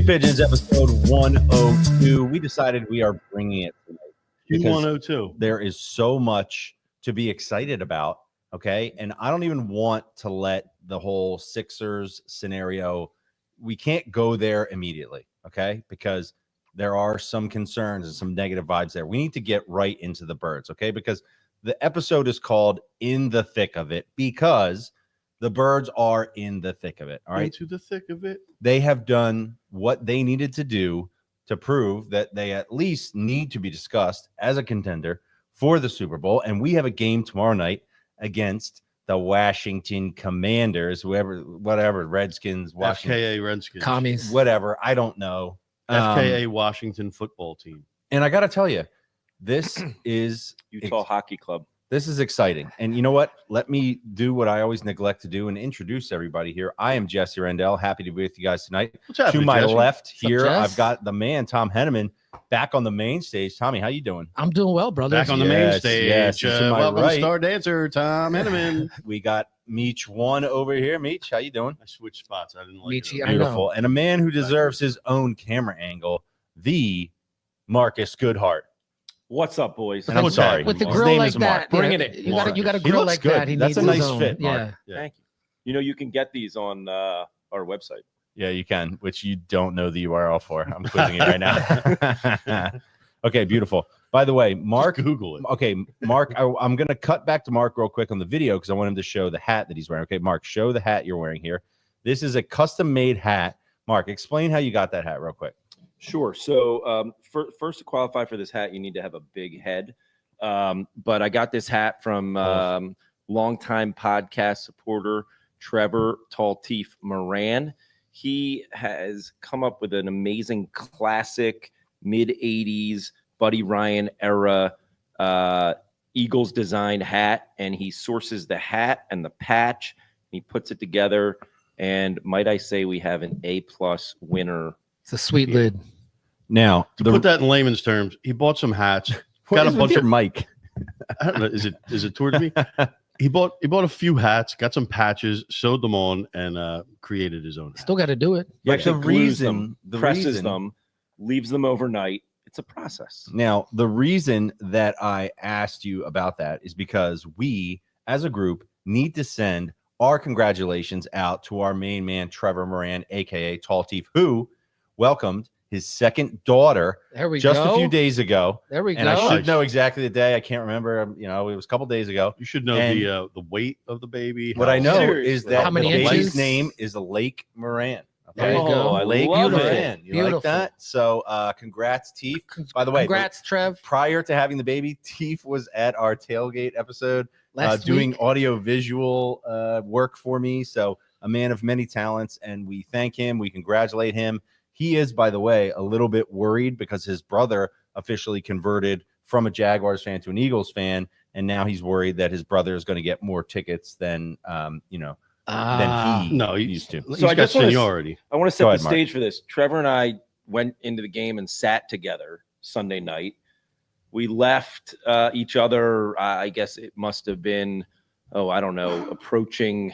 Pigeons, episode 102. We decided we are bringing it tonight because 102. there is so much to be excited about, okay? And I don't even want to let the whole Sixers scenario, we can't go there immediately, okay? Because there are some concerns and some negative vibes there. We need to get right into the birds, okay? Because the episode is called In the Thick of It because the birds are in the thick of it, all right? Into the thick of it. They have done what they needed to do to prove that they at least need to be discussed as a contender for the Super Bowl. And we have a game tomorrow night against the Washington Commanders, whatever, Redskins, Washington, FKA Redskins. Commies. whatever. I don't know. FKA Washington football team. And I got to tell you, this is Utah Hockey Club. This is exciting. And you know what? Let me do what I always neglect to do and introduce everybody here. I am Jesse Rendell. Happy to be with you guys tonight. To my left here, I've got the man, Tom Henneman, back on the main stage. Tommy, how you doing? I'm doing well, brother. Back on the main stage. Yes, welcome, right. Star Dancer, Tom Henneman. We got Meech one over here. Meech, how you doing? I switched spots. I didn't like Meechy, it. I know. Beautiful. And a man who deserves his own camera angle, the Marcus Goodhart. What's up, boys? And I'm sorry. With the His grill name like is Mark. that, Bringing it. You got a He grill looks like good. that. He That's needs a his nice own. fit, Mark. Yeah. Thank you. You know, you can get these on our website. Yeah, you can, which you don't know the URL for. I'm quizzing it right now. Okay, beautiful. By the way, Mark, Just Google it. okay, Mark, I'm going to cut back to Mark real quick on the video because I want him to show the hat that he's wearing. Okay, Mark, show the hat you're wearing here. This is a custom-made hat. Mark, explain how you got that hat real quick. Sure. So first to qualify for this hat, you need to have a big head. But I got this hat from longtime podcast supporter Trevor Tall Teeth Moran. He has come up with an amazing classic mid-'80s Buddy Ryan era Eagles designed hat, and he sources the hat and the patch. And he puts it together, and might I say we have an A+ winner. It's a sweet lid. Now, To put that in layman's terms, he bought some hats. got a bunch bunch of of mic. I don't know. Is it towards me? He bought a few hats, got some patches, sewed them on, and created his own hat. Still got to do it. He actually glues them, the presses reason- them, leaves them overnight. It's a process. Now, the reason that I asked you about that is because we, as a group, need to send our congratulations out to our main man, Trevor Moran, a.k.a. Tall Teeth, who welcomed his second daughter There we just go. a few days ago. There we And go. I should know exactly the day. I can't remember. It was a couple days ago. You should know And the weight of the baby. What I know Seriously. is that How many the baby's inches? name is Lake Moran. There you Okay? go. I Lake love Beautiful. it. Moran. You Beautiful. like that? So congrats, Teeth. By the way, Congrats, Trev. prior to having the baby, Teef was at our tailgate episode Last doing week. audio visual work for me. So a man of many talents, and we thank him. We congratulate him. He is, by the way, a little bit worried because his brother officially converted from a Jaguars fan to an Eagles fan, and now he's worried that his brother is going to get more tickets than than he used to. So I got seniority. I want to set Go the ahead, Mark. stage for this. Trevor and I went into the game and sat together Sunday night. We left each other, I guess it must have been, I don't know, approaching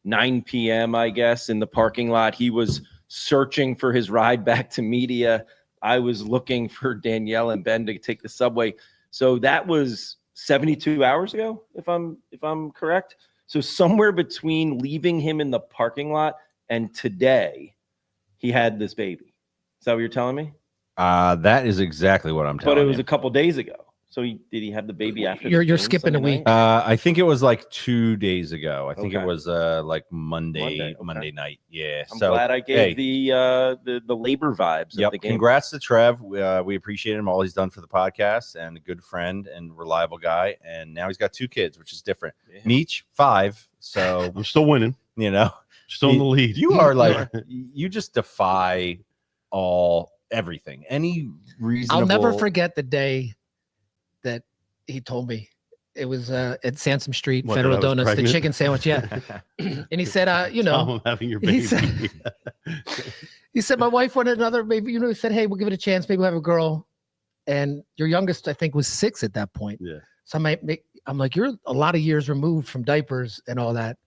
9 p.m., I guess, in the parking lot. He was searching for his ride back to media. I was looking for Danielle and Ben to take the subway. So that was 72 hours ago, if I'm correct. So somewhere between leaving him in the parking lot and today, he had this baby. Is that what you're telling me? That is exactly what I'm telling But it was you. a couple days ago. So did he have the baby after? You're the game skipping a Sunday week. night? I think it was like 2 days ago. I think it Okay. was like Monday okay. night. Yeah. I'm so glad I gave the labor vibes of the game. Congrats to Trev. We appreciate him all he's done for the podcast, and a good friend and reliable guy. And now he's got 2 kids, which is different. Yeah. Meech 5. So I'm still winning. Still Still in the lead. You are like you just defy everything. Any reasonable. I'll never forget the day that he told me. It was at Sansom Street, What, Federal that I was Donuts, the pregnant? chicken sandwich. Yeah. And he said, Tom, I'm having your he baby. said- he said, my wife wanted another baby. He said, hey, we'll give it a chance. Maybe we'll have a girl. And your youngest, I think, was 6 at that point. Yeah. So I'm like, you're a lot of years removed from diapers and all that.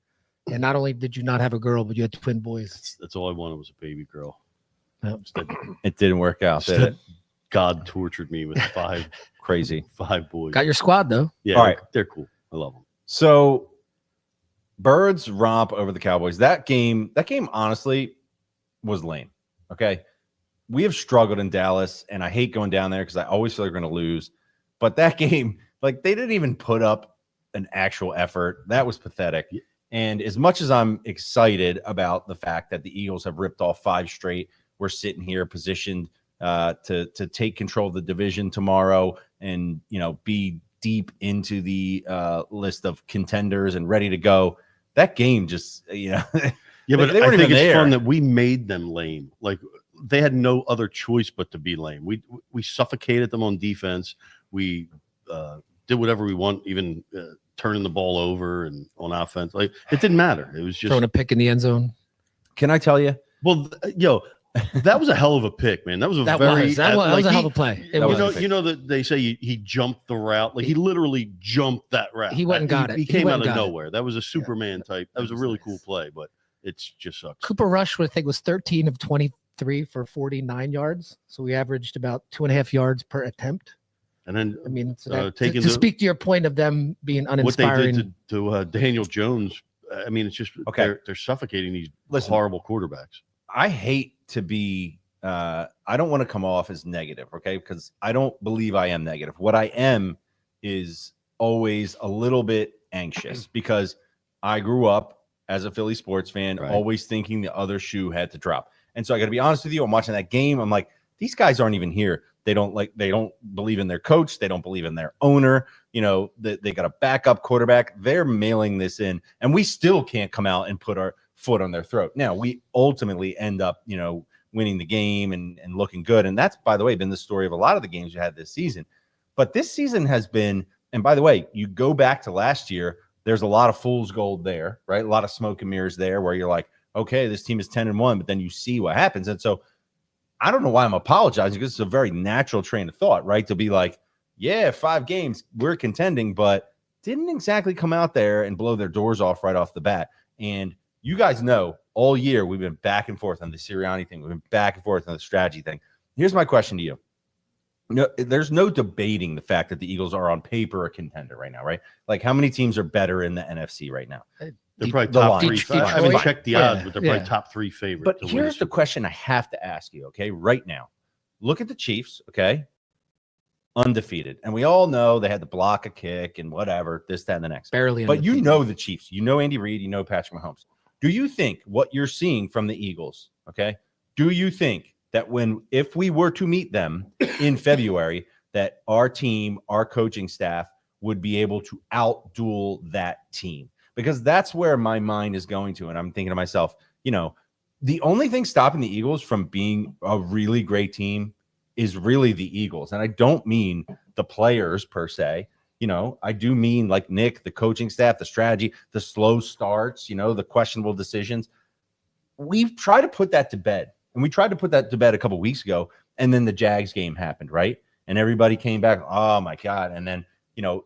And not only did you not have a girl, but you had twin boys. That's all I wanted was a baby girl. Instead, It didn't work out, did instead it? God tortured me with Crazy. five boys. Got your squad though. Yeah, All right. they're cool. I love them. So Birds romp over the Cowboys. That game honestly was lame. Okay. We have struggled in Dallas, and I hate going down there because I always feel like we're going to lose. But that game, like, they didn't even put up an actual effort. That was pathetic. And as much as I'm excited about the fact that the Eagles have ripped off 5 straight, we're sitting here positioned to take control of the division tomorrow and, be deep into the list of contenders and ready to go. That game just, Yeah, but they I weren't think even it's there. fun that we made them lame. Like, they had no other choice but to be lame. We suffocated them on defense. We did whatever we want, even turning the ball over and on offense. Like, it didn't matter. It was just Throwing a pick in the end zone. Can I tell you? well, that was a hell of a pick, man. That was a That very was that was a hell of a play. It that was. was- you know that they say he jumped the route. Like, he literally jumped that route. He went and got it. He He came went out and of got it. nowhere. That was a Superman type. That was a was really nice. cool play, but it's just sucks. Cooper Rush, I think, was 13 of 23 for 49 yards. So we averaged about 2.5 yards per attempt. And then I mean, so that, taking to the- speak to your point of them being what they uninspiring. did to Daniel Jones, I mean, it's just Okay. they're suffocating these Listen. horrible quarterbacks. I hate to be I don't want to come off as negative, okay? Because I don't believe I am negative. What I am is always a little bit anxious because I grew up as a Philly sports fan, Right. always thinking the other shoe had to drop. And so I got to be honest with you, I'm watching that game. I'm like, these guys aren't even here. They don't believe in their coach. They don't believe in their owner. They got a backup quarterback. They're mailing this in, and we still can't come out and put our foot on their throat. Now, we ultimately end up, winning the game and looking good. And that's, by the way, been the story of a lot of the games you had this season. But this season has been, and by the way, you go back to last year, there's a lot of fool's gold there, right? A lot of smoke and mirrors there where you're like, okay, this team is 10-1, but then you see what happens. And so I don't know why I'm apologizing because it's a very natural train of thought, right? To be like, yeah, 5 games, we're contending, but didn't exactly come out there and blow their doors off right off the bat. And you guys know all year we've been back and forth on the Sirianni thing. We've been back and forth on the strategy thing. Here's my question to you. No, there's no debating the fact that the Eagles are on paper a contender right now, right? Like, how many teams are better in the NFC right now? They're probably the top line. 3. I Detroit. haven't checked the odds, Yeah, but they're probably yeah. top 3 favorites. But to win here's the Super Bowl. question I have to ask you, okay, right now. Look at the Chiefs, okay? Undefeated. And we all know they had to block a kick and whatever, this, that, and the next. barely. But you undefeated. know the Chiefs. You know Andy Reid. You know Patrick Mahomes. Do you think what you're seeing from the Eagles, okay, do you think that if we were to meet them in February, that our team, our coaching staff would be able to outduel that team? Because that's where my mind is going to. And I'm thinking to myself, the only thing stopping the Eagles from being a really great team is really the Eagles. And I don't mean the players per se. I do mean like Nick, the coaching staff, the strategy, the slow starts, the questionable decisions. We've tried to put that to bed. And we tried to put that to bed a couple of weeks ago. And then the Jags game happened, right? And everybody came back, oh my God. And then,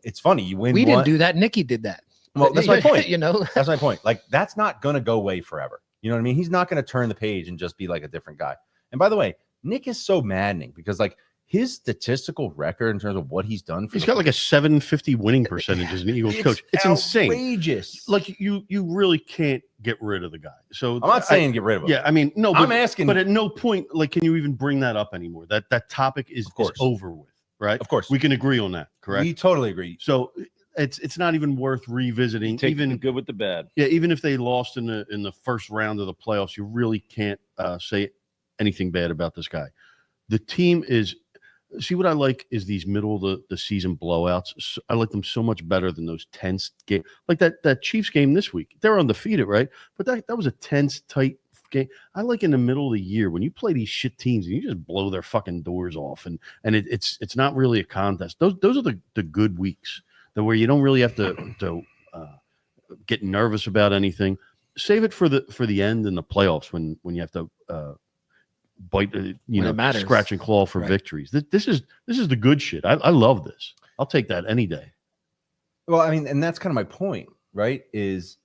it's funny. You win. We didn't do that. Nicky did that. Well, that's my point. That's That's my point. Like, that's not going to go away forever. You know what I mean? He's not going to turn the page and just be like a different guy. And by the way, Nick is so maddening because like his statistical record in terms of what he's done. He's got like a 750 winning percentage as an Eagles coach. It's insane. Outrageous. Like, you really can't get rid of the guy. So I'm not saying get rid of him. Yeah, I mean, no, I'm but, asking. but at no point, like, can you even bring that up anymore? That topic is over with, right? Of course. We can agree on that, correct? We totally agree. So it's not even worth revisiting. Take Even the good with the bad. yeah, even if they lost in the first round of the playoffs, you really can't say anything bad about this guy. The team is. See, what I like is these middle of the season blowouts. I like them so much better than those tense games. Like that Chiefs game this week. They're undefeated, right? But that was a tense, tight game. I like in the middle of the year when you play these shit teams and you just blow their fucking doors off, and it's not really a contest. Those are the good weeks, where you don't really have to get nervous about anything. Save it for the end in the playoffs when you have to bite, scratch and claw for victories. This is the good shit. I love this. I'll take that any day. Well, I mean, and that's kind of my point, right? Is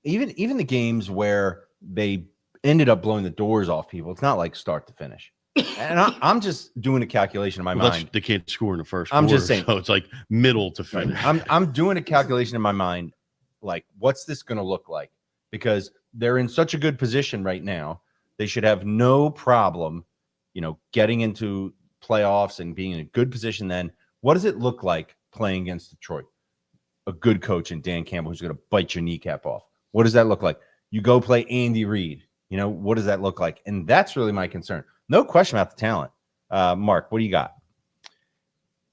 even the games where they ended up blowing the doors off people. It's not like start to finish. And I'm just doing a calculation in my mind. They can't score in the first I'm quarter, just saying. so it's like middle to finish. I'm doing a calculation in my mind, like what's this going to look like? Because they're in such a good position right now. They should have no problem, getting into playoffs and being in a good position then. What does it look like playing against Detroit? A good coach in Dan Campbell who's going to bite your kneecap off. What does that look like? You go play Andy Reid. What does that look like? And that's really my concern. No question about the talent. Mark, what do you got?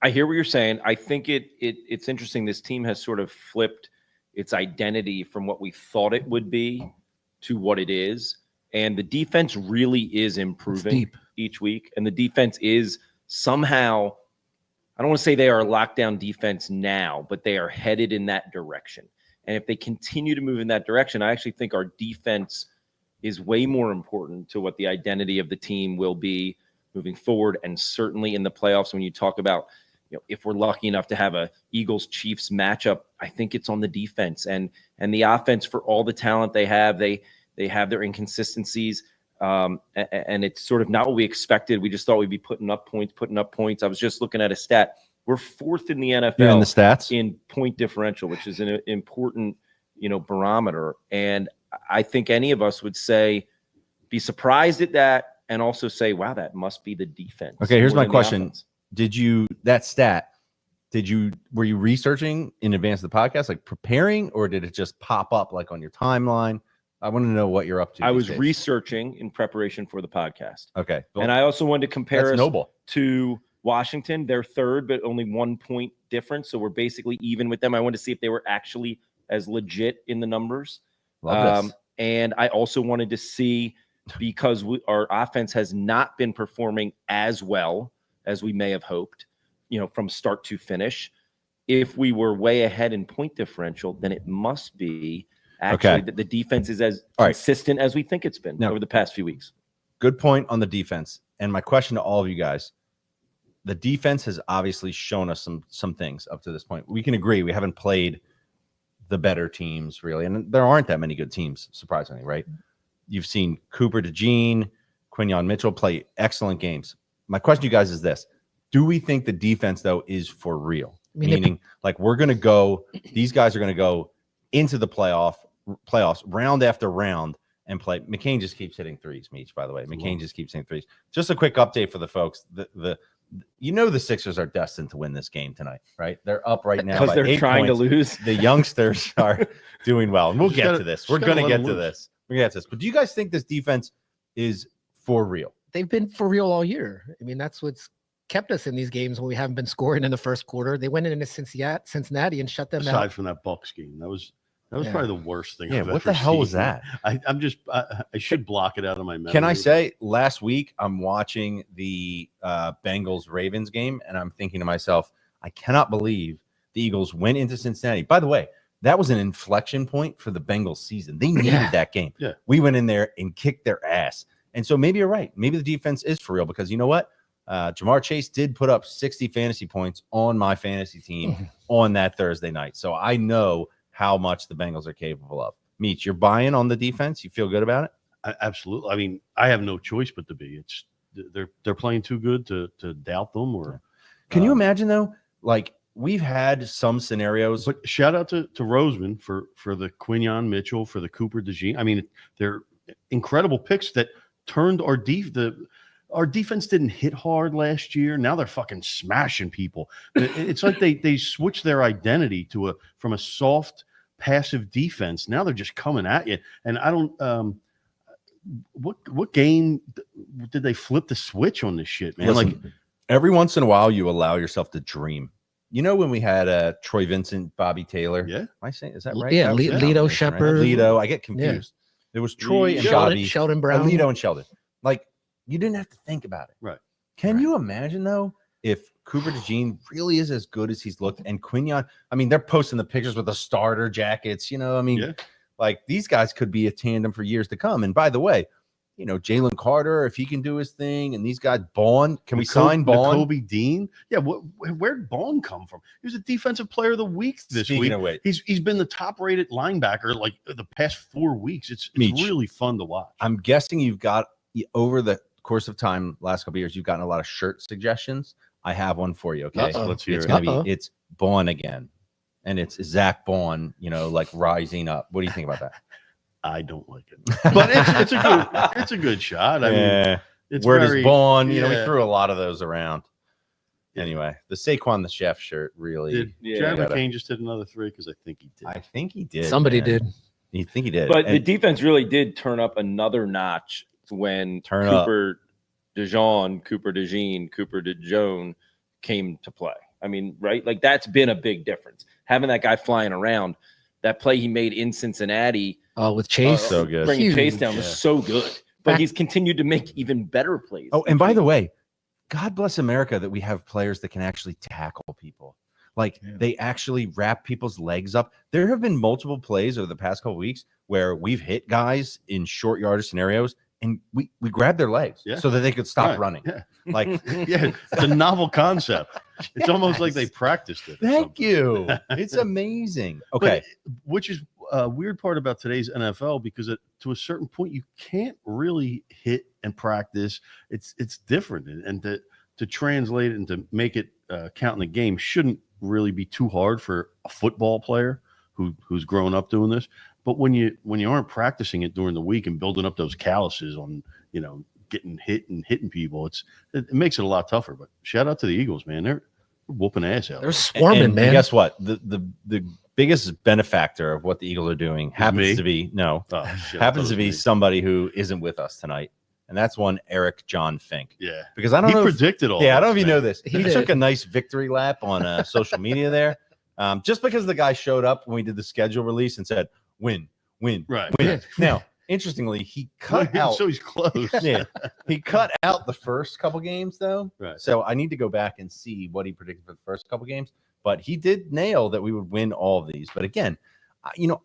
I hear what you're saying. I think it's interesting. This team has sort of flipped its identity from what we thought it would be to what it is. And the defense really is improving each week. And the defense is somehow, I don't want to say they are a lockdown defense now, but they are headed in that direction. And if they continue to move in that direction, I actually think our defense is way more important to what the identity of the team will be moving forward. And certainly in the playoffs, when you talk about, if we're lucky enough to have a Eagles-Chiefs matchup, I think it's on the defense and the offense. For all the talent they have, they have their inconsistencies. And it's sort of not what we expected. We just thought we'd be putting up points. I was just looking at a stat. We're fourth in the NFL in the stats in point differential, which is an important, barometer. And I think any of us would be surprised at that and also say, wow, that must be the defense. Okay, here's my question. Were you researching in advance of the podcast, like preparing, or did it just pop up like on your timeline? I want to know what you're up to. I was researching in preparation for the podcast. Okay. Well, and I also wanted to compare us noble. to Washington. They're third, but only 1 point difference. So we're basically even with them. I wanted to see if they were actually as legit in the numbers. Love this. And I also wanted to see, because our offense has not been performing as well as we may have hoped, from start to finish. If we were way ahead in point differential, then it must be actually that the defense is as consistent as we think it's been over the past few weeks. Good point on the defense. And my question to all of you guys, the defense has obviously shown us some things up to this point. We can agree we haven't played the better teams, really. And there aren't that many good teams, surprisingly, right? You've seen Cooper DeJean, Quinyon Mitchell play excellent games. My question to you guys is this. Do we think the defense, though, is for real? Meaning, like, we're going to go – these guys are going to go into the playoffs round after round and play. McCain just keeps hitting threes, Meech, by the way. McCain just keeps hitting threes. Just a quick update for the folks. The Sixers are destined to win this game tonight, right? They're up right now because they're trying to lose. The youngsters are doing well, and we'll get to this. We're going to get to this. We're going to get to this. But do you guys think this defense is for real? They've been for real all year. I mean, that's what's kept us in these games when we haven't been scoring in the first quarter. They went into Cincinnati and shut them out. Aside from that Bucs game, that was probably the worst thing. Yeah, what the hell was that? I should block it out of my memory. Can I say, last week I'm watching the Bengals Ravens game, and I'm thinking to myself, I cannot believe the Eagles went into Cincinnati. By the way, that was an inflection point for the Bengals season. They needed that game. Yeah. We went in there and kicked their ass. And so maybe you're right. Maybe the defense is for real, because you know what? Jamar Chase did put up 60 fantasy points on my fantasy team on that Thursday night. So I know how much the Bengals are capable of. Meech, you're buying on the defense? You feel good about it? Absolutely. I mean, I have no choice but to be. They're playing too good to doubt them. Or can you imagine, though? Like, we've had some scenarios. But shout out to Roseman for the Quinyon Mitchell, for the Cooper DeJean. I mean, they're incredible picks that turned our defense didn't hit hard last year. Now they're fucking smashing people. It's like they switched their identity from a soft, passive defense. Now they're just coming at you. And I don't what game did they flip the switch on this shit, man? Listen, like, every once in a while you allow yourself to dream. You know, when we had Troy Vincent, Bobby Taylor. Yeah. Am I saying, is that right? Yeah, Lito Shepherd. Right? Lito. I get confused. It was Troy and Bobby. Sheldon Brown. Lito and Sheldon. Like, you didn't have to think about it. Right. Can you imagine, though, if Cooper DeJean really is as good as he's looked, and Quinyon, I mean, they're posting the pictures with the starter jackets, like, these guys could be a tandem for years to come. And by the way, Jalen Carter, if he can do his thing, and these guys, Bond, can we sign Bond? Kobe Dean? Yeah, where'd Bond come from? He was a defensive player of the week this Speaking week. of which, He's been the top-rated linebacker like the past 4 weeks. It's really fun to watch. I'm guessing you've got, over the course of time, last couple of years, you've gotten a lot of shirt suggestions. I have one for you. Okay, let's hear it's it. gonna be it's Bond again, and it's Zach Bond. Like rising up. What do you think about that? I don't like it, but it's a good shot. I mean, it's word very, is Bond. We yeah. threw a lot of those around. Anyway, the Saquon the Chef shirt really. Did Jared McCain just hit another 3? Because I think he did. I think he did. Somebody man. did. You think he did? But the defense really did turn up another notch when Cooper DeJean came to play. I mean, right? Like that's been a big difference. Having that guy flying around, that play he made in Cincinnati. Oh, with Chase. So good. Bringing Chase down was so good. But he's continued to make even better plays. Oh, and by the way, God bless America that we have players that can actually tackle people. They actually wrap people's legs up. There have been multiple plays over the past couple of weeks where we've hit guys in short yardage scenarios and we grab their legs so that they could stop running. Yeah. It's a novel concept. It's almost like they practiced it. Thank you. It's amazing. Okay. But, which is a weird part about today's NFL because to a certain point you can't really hit and practice. It's different, and to translate and to make it count in the game shouldn't really be too hard for a football player who's grown up doing this. But when you aren't practicing it during the week and building up those calluses on getting hit and hitting people, it makes it a lot tougher. But shout out to the Eagles, man. They're whooping ass out. They're swarming, man. And guess what? The biggest benefactor of what the Eagles are doing happens to be somebody who isn't with us tonight. And that's one Eric John Fink. Yeah. Because I don't know. He predicted all. Yeah, I don't know if you man. know this. He took a nice victory lap on social media there. Just because the guy showed up when we did the schedule release and said, win. Right. Win. Now, interestingly, he cut out. So he's close. Yeah. He cut out the first couple games, though. Right. So I need to go back and see what he predicted for the first couple games. But he did nail that we would win all of these. But again,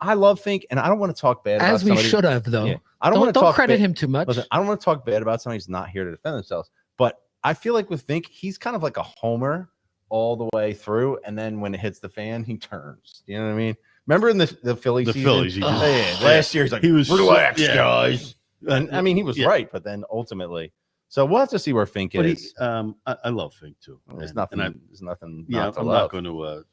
I love Fink, and I don't want to talk bad about somebody. As we should have, though. Yeah. I don't want to don't credit him too much. Listen, I don't want to talk bad about somebody who's not here to defend themselves. But I feel like with Fink, he's kind of like a homer all the way through, and then when it hits the fan, he turns. You know what I mean? Remember in the Phillies season? Phillies, last year, he's like, he was relax, yeah. guys. And I mean, he was right, but then ultimately, so we'll have to see where Fink is. I love Fink too. There's nothing. There's nothing. Yeah, not to I'm love. not going to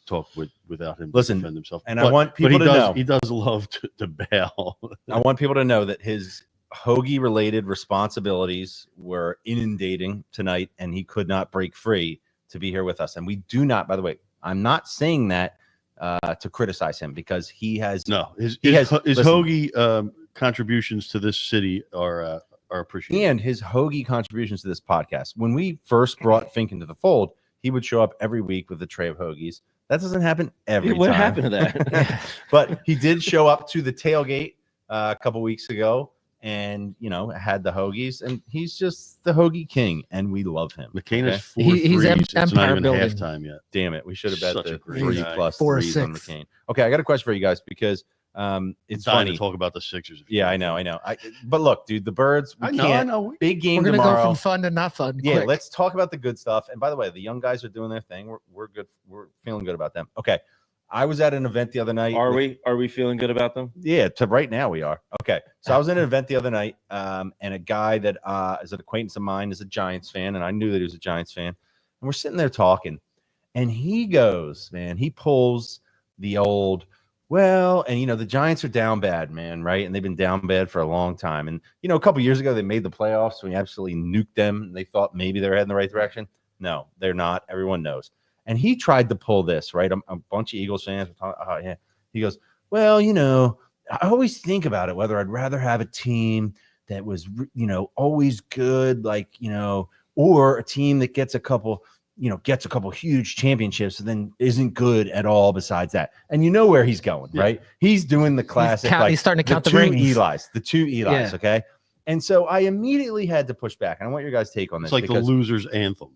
talk without him. Listen, defend himself. And I want people to know he does love to bail. I want people to know that his Hoagie-related responsibilities were inundating tonight, and he could not break free to be here with us. And we do not. By the way, I'm not saying that to criticize him because he has his listen, Hoagie contributions to this city are appreciated, and his Hoagie contributions to this podcast. When we first brought Fink into the fold, he would show up every week with a tray of hoagies. That doesn't happen every time. What happened to that? But he did show up to the tailgate a couple weeks ago and, had the hoagies. And he's just the hoagie king, and we love him. McCain is 4 He's threes. It's not empire even building. halftime yet. Damn it. We should have bet Such the a great 3 guy. plus 4 or 3s on 6. McCain. Okay, I got a question for you guys because it's Time funny to talk about the Sixers. Yeah, I know. But look, dude, the Birds, I know. Big game We're gonna tomorrow. go from fun to not fun. Yeah, quick. let's talk about the good stuff. And by the way, the young guys are doing their thing. We're good. We're feeling good about them. Okay. I was at an event the other night. Are we feeling good about them? Yeah, to right now we are. Okay. So I was at an event the other night, and a guy that is an acquaintance of mine is a Giants fan, and I knew that he was a Giants fan. And we're sitting there talking, and he goes, man, he pulls the old, well, and the Giants are down bad, man, right? And they've been down bad for a long time. And a couple years ago they made the playoffs, so we absolutely nuked them. And they thought maybe they were heading the right direction. No, they're not. Everyone knows. And he tried to pull this, right? A bunch of Eagles fans were talking, oh yeah. He goes, well, I always think about it, whether I'd rather have a team that was, always good, or a team that gets a couple huge championships and then isn't good at all besides that. And you know where he's going, right? He's doing the classic. He's starting to count the two rings. The two Elis, Yeah. okay? And so I immediately had to push back. And I want your guys' take on this. It's like the loser's anthem.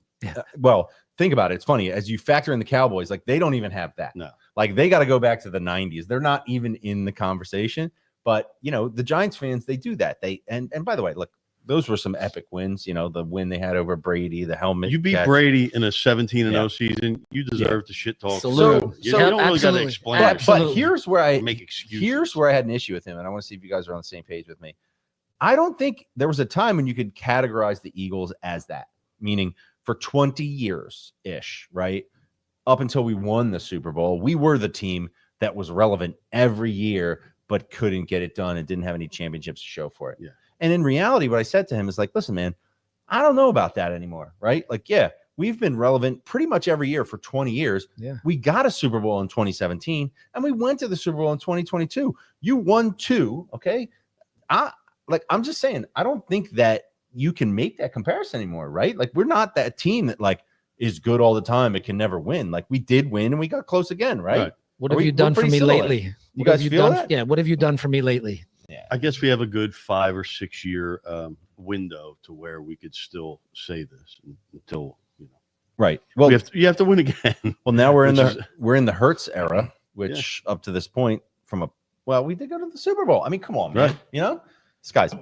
Well, think about it. It's funny. As you factor in the Cowboys, they don't even have that. No. They got to go back to the 90s. They're not even in the conversation. But the Giants fans, they do that. And by the way, look, those were some epic wins. The win they had over Brady, the helmet. You beat catch. Brady in a 17-0 season. You deserve the shit talk. Salute. You don't really got to explain. But here's where I make excuses. Here's where I had an issue with him, and I want to see if you guys are on the same page with me. I don't think there was a time when you could categorize the Eagles as that, meaning for 20 years ish, right? Up until we won the Super Bowl, we were the team that was relevant every year, but couldn't get it done and didn't have any championships to show for it. Yeah. And in reality, what I said to him is like, listen, man, I don't know about that anymore, right? Like, yeah, we've been relevant pretty much every year for 20 years. Yeah. We got a Super Bowl in 2017, and we went to the Super Bowl in 2022. You won 2, okay? I'm just saying, I don't think that you can make that comparison anymore, right? Like, we're not that team that like is good all the time. It can never win. Like, we did win and we got close again, right? What have you done for me lately? You guys feel that? Yeah. What have you done for me lately? Yeah. I guess we have a good 5 or 6 year window to where we could still say this until Right. Well, you have to win again. Well, now we're in the Hurts era, which up to this point, we did go to the Super Bowl. I mean, come on, man. Right. This guy's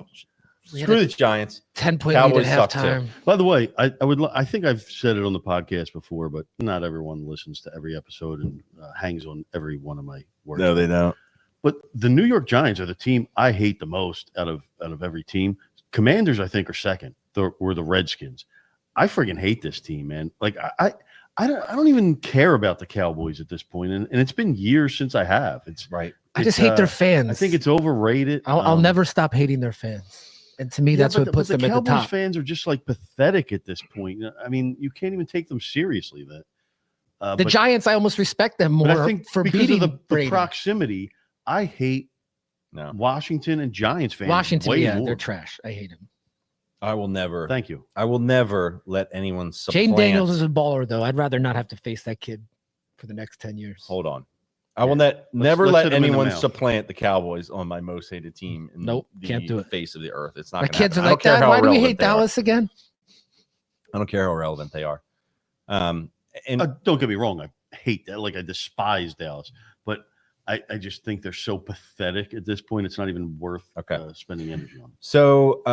screw the Giants. 10-point lead at suck halftime. By the way, I think I've said it on the podcast before, but not everyone listens to every episode and hangs on every one of my words. No, they don't. But the New York Giants are the team I hate the most out of every team. Commanders, I think, are second. Or the Redskins. I friggin' hate this team, man. Like I don't even care about the Cowboys at this point, and it's been years since I have. It's right. I just hate their fans. I think it's overrated. I'll never stop hating their fans, and to me, that's what puts them at the top. The Cowboys fans are just like pathetic at this point. I mean, you can't even take them seriously. The Giants, I almost respect them more I think for because beating of Brady. the proximity. I hate Washington and Giants fans. Washington, way yeah, more. they're trash. I hate them. I will never. Thank you. I will never let anyone supplant. Jane Daniels is a baller, though. I'd rather not have to face that kid for the next 10 years. Hold on. I will never let's let hit him in the anyone mouth. supplant the Cowboys on my most hated team in Nope, the can't do it. face of the earth. It's not My gonna kids happen. are I don't like care that. how Why do we relevant hate they are. Dallas again? I don't care how relevant they are. And Don't get me wrong. I hate that. Like I despise Dallas, but I just think they're so pathetic at this point. It's not even worth spending energy on. so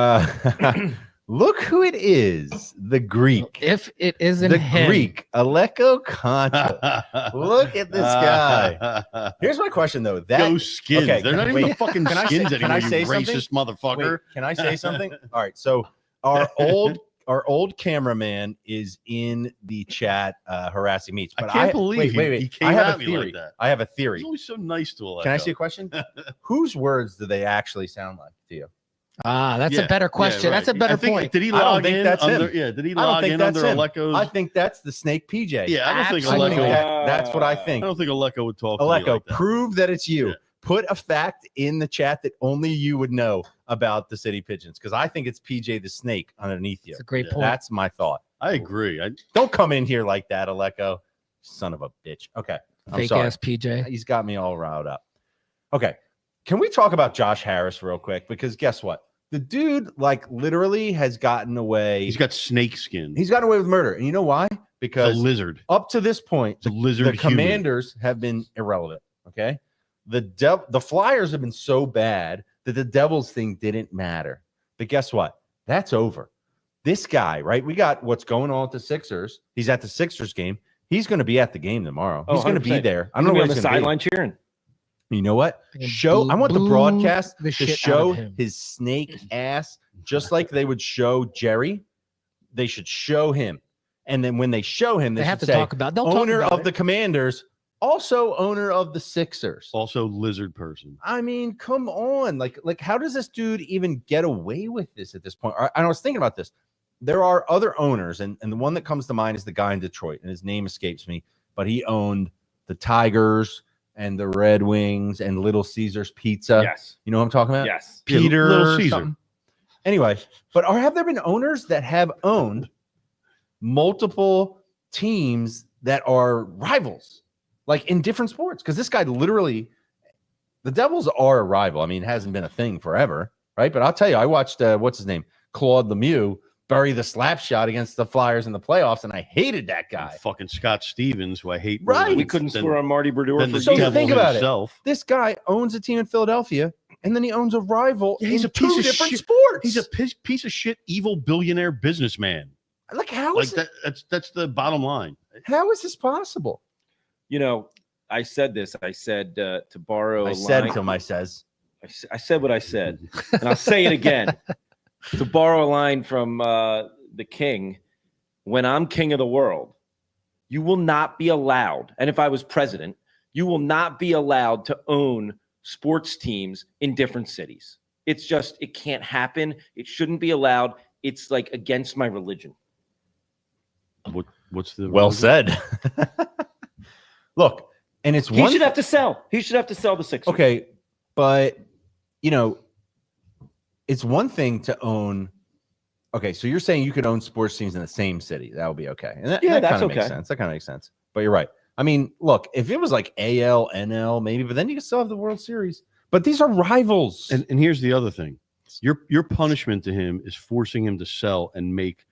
look who it is. The Greek. If it isn't The him, Greek. Aleko Concha. Look at this guy. Here's my question, though. Go Skins. Okay, They're not even the fucking can I say- Skins can anymore, I say you something? racist motherfucker. Wait, can I say something? All right. So our old cameraman is in the chat harassing me. But I can't believe he came I have at a me theory. like that. I have a theory. He's always so nice to Aleko. Can I see a question? Whose words do they actually sound like to you? that's a better question. right. That's a better I think, point. Did he I don't log think in that's under? him. Yeah. Did he I don't log think in that's under him. Aleko's? I think that's the Snake PJ. Yeah, I don't think Absolutely. I think Aleko. that's what I I think. don't think Aleko would talk to me Aleko, like that. prove that it's you. Yeah. Put a fact in the chat that only you would know about the City Pigeons, because I think it's PJ the Snake underneath you. It's a great Yeah. point. That's my thought. I agree. Don't come in here like that, Aleko. Son of a bitch. Okay. I'm Fake sorry. ass PJ. He's got me all riled up. Okay. Can we talk about Josh Harris real quick? Because guess what? The dude, like, literally has gotten away. He's got snake skin. He's gotten away with murder. And you know why? He's a Because lizard. up to this point, It's a lizard. the human. Commanders have been irrelevant. Okay. The Flyers have been so bad that the Devils thing didn't matter. But guess what? That's over. This guy, right? We got what's going on with the Sixers. He's at the Sixers game. He's going to be at the game tomorrow. He's going to be 100%. there. I I'm don't know on where the he's going to be. sideline cheering. You know what? I can I want the boo broadcast the to shit out show of him. his snake ass, just like they would show Jerry. They should show him. And then when they show him, They have to say, talk about. They'll owner talk about of the Commanders, also owner of the Sixers. Also lizard person. I mean, come on. Like how does this dude even get away with this at this point? I was thinking about this. There are other owners, and the one that comes to mind is the guy in Detroit, and his name escapes me, but he owned the Tigers and the Red Wings and Little Caesars Pizza. Yes. You know what I'm talking about? Yes. Yeah, Peter Little Caesar. something. Anyway, but have there been owners that have owned multiple teams that are rivals, like in different sports? Because this guy literally, the Devils are a rival. I mean, it hasn't been a thing forever, right? But I'll tell you, I watched what's his name, Claude Lemieux, bury the slap shot against the Flyers in the playoffs, and I hated that guy. Fucking Scott Stevens, who I hate. Right. more We couldn't than- score on Marty Brodeur than for the So devil think about it. himself. This guy owns a team in Philadelphia and then he owns a rival. Yeah, he's in a piece two of different shit. sports. He's a piece of shit, evil billionaire businessman. Like how Like is that? That's the bottom line. How is this possible? You know, I said this. I said to borrow. I a said line, to my says. I said what I said, and I'll say it again. To borrow a line from the king, when I'm king of the world, you will not be allowed. And if I was president, you will not be allowed to own sports teams in different cities. It's just, it can't happen. It shouldn't be allowed. It's like against my religion. What's the Well religion? said. Look, and it's He one. should have to sell. He should have to sell the Sixers. Okay, but it's one thing to own. Okay, so you're saying you could own sports teams in the same city. That would be okay. And that that's kind of makes okay. sense. That kind of makes sense. But you're right. I mean, look, if it was like AL, NL, maybe, but then you can still have the World Series. But these are rivals. And here's the other thing. Your punishment to him is forcing him to sell and make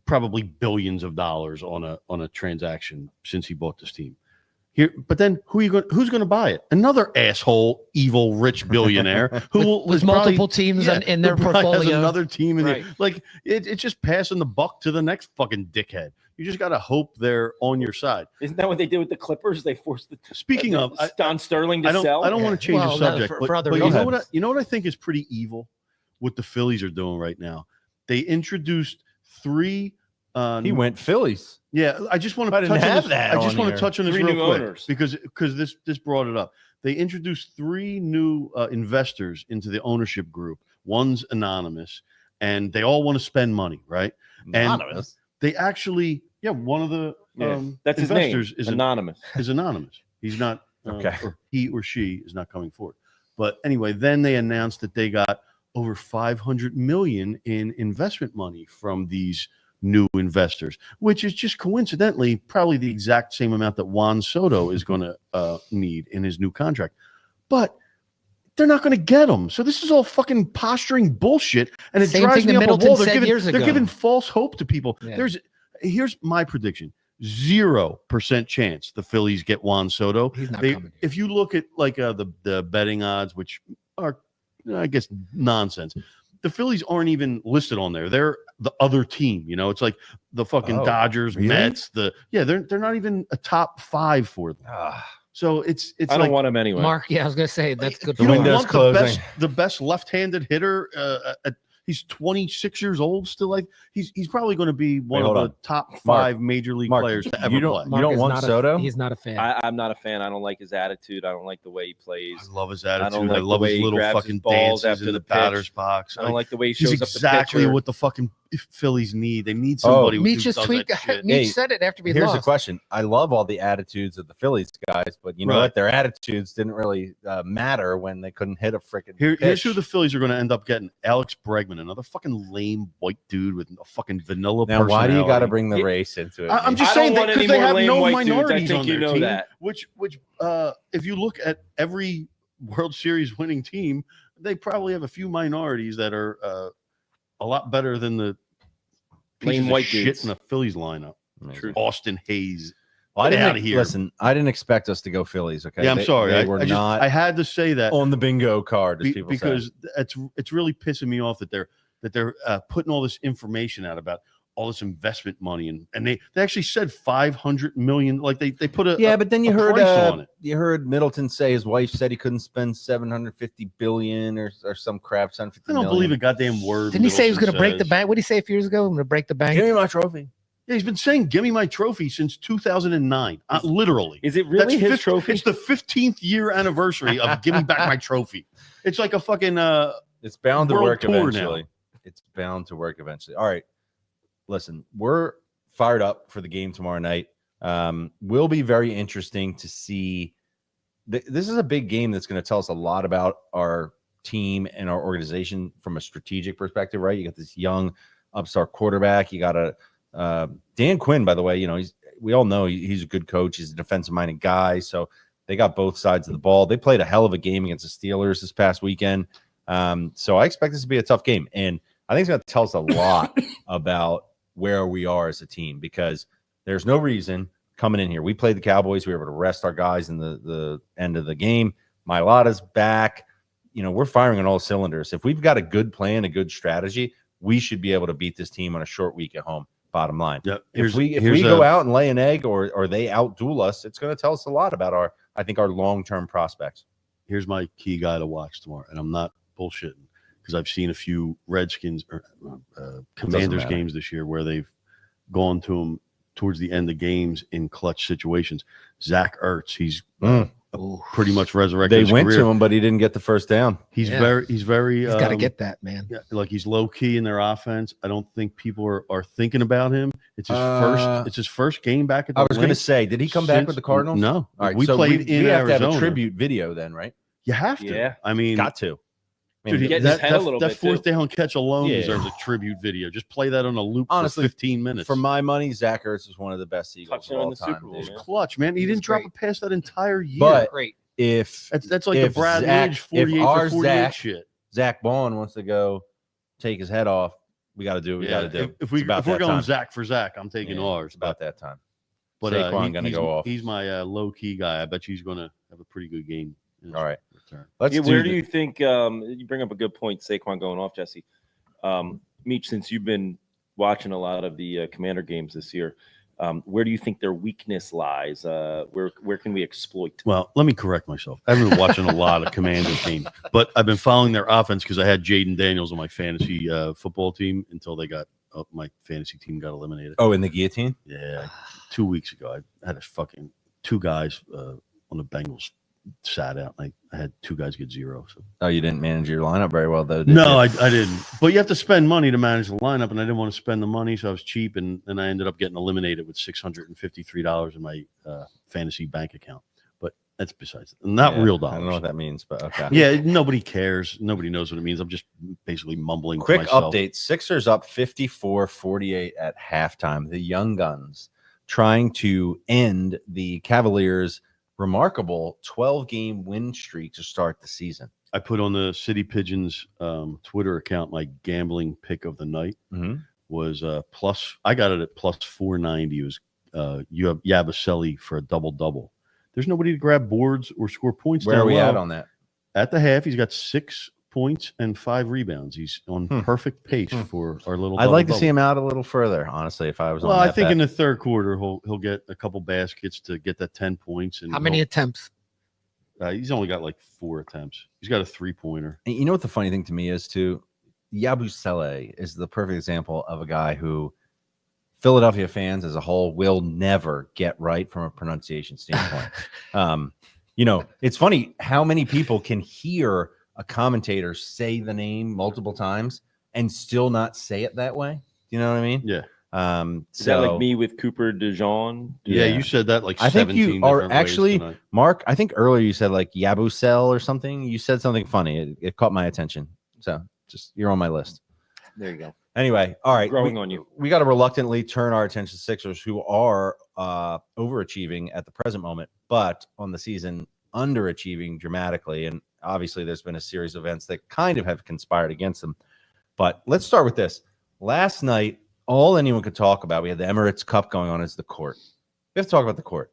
probably billions of dollars on a transaction since he bought this team. Here, but then who's going to buy it? Another asshole, evil, rich billionaire who With multiple teams in their probably has portfolio. another team in Right. there. Like it's just passing the buck to the next fucking dickhead. You just got to hope they're on your side. Isn't that what they did with the Clippers? They forced Speaking of, Don Sterling to sell. I don't want to change Well, the no, subject, for other but you know reasons. what I think is pretty evil. What the Phillies are doing right now? They introduced 3. he went Phillies. Yeah, I just want I to didn't touch on have this. that I just on want to here. touch on this 3 real new quick owners. because this brought it up. They introduced 3 new investors into the ownership group. One's anonymous, and they all want to spend money, right? Anonymous. They actually, one of the That's his name. investors is Anonymous. anonymous. He's not Okay. or he or she is not coming forward. But anyway, then they announced that they got over $500 million in investment money from these new investors, which is just coincidentally probably the exact same amount that Juan Soto is going to need in his new contract. But they're not going to get them. So this is all fucking posturing bullshit, and it Same drives thing me that up a Middleton wall. said years They're ago. giving false hope to people. Yeah. Here's my prediction: 0% chance the Phillies get Juan Soto. He's not They, coming. if you look at like the betting odds, which are I guess nonsense, the Phillies aren't even listed on there. They're the other team. It's like the fucking Oh, Dodgers, really? Mets. They're not even a top 5 for them. So it's I don't like, want him anyway. Mark, yeah, I was gonna say that's good. The you for don't window's Mark. want closing. the best left-handed hitter. He's 26 years old still. Like he's probably going to be one hold of on. the top 5 Mark, major league Mark, players to ever you don't- play. you Mark don't is want not Soto? He's not a fan. I'm not a fan. I don't like his attitude. I don't like the way he plays. I love his I don't attitude. like I the love way his he little grabs his fucking balls dances after in the the pitch. batter's box. I don't like the way he He's shows exactly up the what the fucking Phillies need. They need somebody who Meech does just tweaked. that shit. Meech Hey, said it after we Here's lost. the question. I love all the attitudes of the Phillies guys, but you know Right. what? Their attitudes didn't really matter when they couldn't hit a freaking Here's pitch. who the Phillies are going to end up getting: Alex Bregman, another fucking lame white dude with a fucking vanilla Now, why do you got to personality. bring the race into it? I'm Mitch? just I don't saying want because any they more have lame no white dudes. I minorities think on you their know team. that. Which if you look at every World Series winning team, they probably have a few minorities that are a lot better than the pieces Lame of white shit dudes. in the Phillies lineup. Amazing. Austin Hayes. Well, I Get didn't outta here. Listen, I didn't expect us to go Phillies. Okay, Yeah, I'm sorry. They were I not had to say that on the bingo card, as people say. because it's really pissing me off that they're putting all this information out about all this investment money and they actually said 500 million. Like they put a But then you a heard price on it. you heard Middleton say his wife said he couldn't spend 750 billion or some crap. 750 I don't believe a goddamn word. Didn't he say he was going to Middleton break the says. bank? What did he say a few years ago? I'm going to break the bank. Give me my trophy. Yeah, he's been saying, "Give me my trophy" since 2009. Literally, Is it really his 50 trophy? It's the 15th year anniversary of "Give me back my trophy." It's like a fucking It's bound to World work tour now. eventually. It's bound to work eventually. All right. Listen, we're fired up for the game tomorrow night. Will be very interesting to see. This is a big game that's going to tell us a lot about our team and our organization from a strategic perspective, right? You got this young upstart quarterback. You got a Dan Quinn, by the way. We all know he's a good coach. He's a defensive-minded guy. So they got both sides of the ball. They played a hell of a game against the Steelers this past weekend. So I expect this to be a tough game. And I think it's going to tell us a lot about where we are as a team because there's no reason coming in here. We played the Cowboys. We were able to rest our guys in the end of the game. Mailata's back. we're firing on all cylinders. If we've got a good plan, a good strategy, we should be able to beat this team on a short week at home. Bottom line. Yeah, If we go out and lay an egg or they outduel us, it's going to tell us a lot about our long-term prospects. Here's my key guy to watch tomorrow, and I'm not bullshitting because I've seen a few Redskins or Commanders games this year where they've gone to them towards the end of games in clutch situations. Zach Ertz, he's pretty much resurrected. They his went career. to him, but he didn't get the first down. He's very. He's got to get that, man. Yeah, like he's low key in their offense. I don't think people are thinking about him. It's his first game back at the I was going to say, did he come back with the Cardinals? No. All right, we so played in we have Arizona. to have a tribute video then, right? You have to. Yeah. I mean, Got to. Dude, Getting his head a little that bit, fourth too. down catch alone Yeah. deserves a tribute video. Just play that on a loop Honestly, for 15 minutes. For my money, Zach Ertz is one of the best Eagles of Touchdown in all the Super time. Bowl, dude. It's man. clutch, man. He He was didn't drop great. a pass that entire year. But Great. if That's like the if Brad Zach- Lidge 48 if our for 48 Zach- shit. Zach Bond wants to go take his head off, we got to do what we got to do. If It's about we're that going time. Zach for Zach, I'm taking Yeah, ours. It's about that time. But Saquon gonna he's, go off. He's my low key guy. I bet you he's going to have a pretty good game. in his All right. return. Let's Yeah, do where do the- you think you bring up a good point, Saquon going off, Jesse? Meech, since you've been watching a lot of the Commander games this year, where do you think their weakness lies? Where can we exploit? Well, let me correct myself. I haven't been watching a lot of Commanders games, but I've been following their offense because I had Jaden Daniels on my fantasy football team until my fantasy team got eliminated. Oh, in the guillotine? Yeah, 2 weeks ago, I had a fucking two guys on the Bengals sat out. I had two guys get 0. So Oh, you didn't manage your lineup very well, though, did no, you? I didn't. But you have to spend money to manage the lineup, and I didn't want to spend the money, so I was cheap, and I ended up getting eliminated with $653 in my fantasy bank account. But that's besides not Yeah, real I don't know dollars. what that means, but okay. Yeah, nobody cares. Nobody knows what it means. I'm just basically mumbling. to Quick myself. update. Sixers up 54-48 at halftime. The Young Guns trying to end the Cavaliers' remarkable 12-game win streak to start the season. I put on the City Pigeons Twitter account my gambling pick of the night was plus. I got it at plus 490. It was you have Yabusele for a double. There's nobody to grab boards or score points. Where down are we low. at on that? At the half, he's got 6 points and 5 rebounds. He's on perfect pace for our little. I'd like to double-double. see him out a little further, honestly, if I was Well, on I that think bet. in the third quarter he'll get a couple baskets to get that 10 points. And How many attempts? he's only got like 4 attempts. He's got a 3-pointer. And you know what the funny thing to me is, too? Yabusele is the perfect example of a guy who Philadelphia fans as a whole will never get right from a pronunciation standpoint. It's funny how many people can hear a commentator say the name multiple times and still not say it that way. You know what I mean? Yeah. Is that like me with Cooper DeJean? Yeah, Yeah. you said that like I think you 17 are different ways actually- tonight. Mark, I think earlier you said like Yabusel or something. You said something funny. It caught my attention. So just you're on my list. There you go. Anyway, all right. Growing on you. We got to reluctantly turn our attention to Sixers, who are overachieving at the present moment, but on the season underachieving dramatically. And obviously, there's been a series of events that kind of have conspired against them. But let's start with this. Last night, all anyone could talk about, we had the Emirates Cup going on, is the court. We have to talk about the court.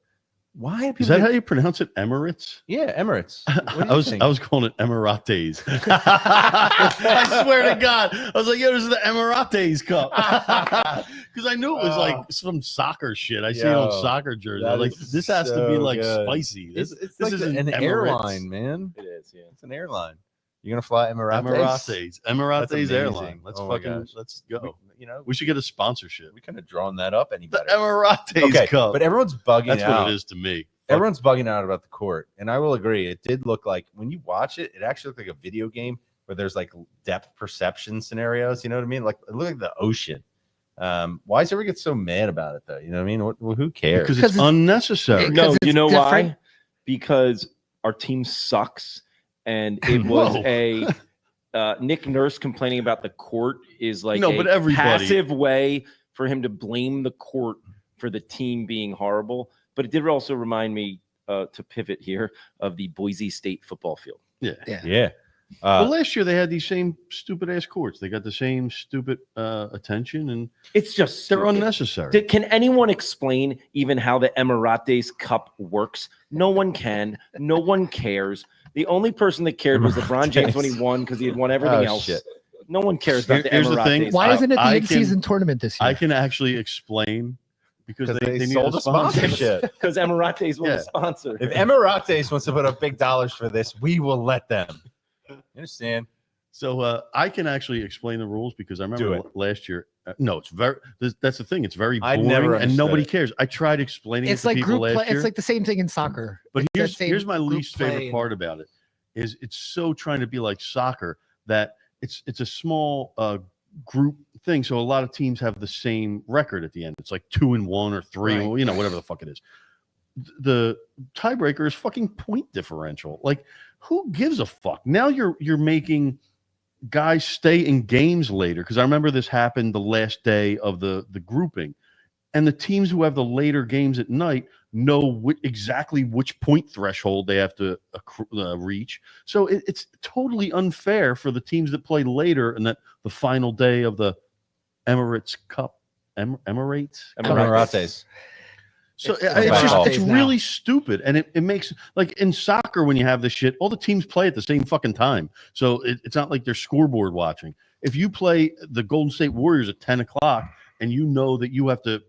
Why do Is people that think- how you pronounce it? Emirates? Yeah, Emirates. What do you I was think? I was calling it Emirates. I swear to God, I was like, "Yo, this is the Emirates Cup," because I knew it was like some soccer shit. I see it on Yo, soccer jerseys. that Like is this has to be so like good. spicy. It's This like isn't an Emirates. airline, man. It is, yeah. It's an airline. You're gonna fly Emirates. Emirates That's amazing. airline. Let's Oh my fucking gosh. let's go. You know, We should get a sponsorship. we couldn't have drawn that up any The better. Emirates Okay, Cup. but everyone's bugging That's out. what it is to me. Everyone's bugging out about the court, and I will agree. It did look like when you watch it, it actually looked like a video game where there's like depth perception scenarios. You know what I mean? Like it looked like the ocean. Why does everyone get so mad about it though? You know what I mean? Who cares? Because Because it's it's- unnecessary. Because No, it's you know different. why? Because our team sucks, and it was Whoa. a Nick Nurse complaining about the court is like No, a but everybody- passive way for him to blame the court for the team being horrible. But it did also remind me to pivot here of the Boise State football field. yeah. Well, last year they had these same stupid ass courts. They got the same stupid attention, and It's just they're stupid. unnecessary. Can anyone explain even how the Emirates Cup works? No one can. No one cares. The only person that cared was LeBron James when he won because he had won everything else. Shit. No one cares about the Here's the thing. Emirates. Why isn't it the I in-season tournament this year? I can actually explain because they need sold a a sponsorship. Because Emirates was Yeah. a sponsor. If Emirates wants to put up big dollars for this, we will let them. You understand? So I can actually explain the rules because I Do remember it. last year. No, it's very. That's the thing. It's very I boring, never and understood nobody it. cares. I tried explaining It's it to like people group last play. year. It's like the same thing in soccer. But It's that here's same my group least play favorite and- part about it is it's so trying to be like soccer that it's a small group thing. So a lot of teams have the same record at the end. It's like 2-1 or 3, Right. you know, whatever the fuck it is. The tiebreaker is fucking point differential. Like, who gives a fuck? Now you're making guys stay in games later because I remember this happened the last day of the grouping, and the teams who have the later games at night know exactly which point threshold they have to reach. So it's totally unfair for the teams that play later and that the final day of the Emirates Cup. Emirates. Emirates. So It's it's now. really stupid, and it makes, like, in soccer when you have this shit, all the teams play at the same fucking time. So it's not like they're scoreboard watching. If you play the Golden State Warriors at 10 o'clock and you know that you have to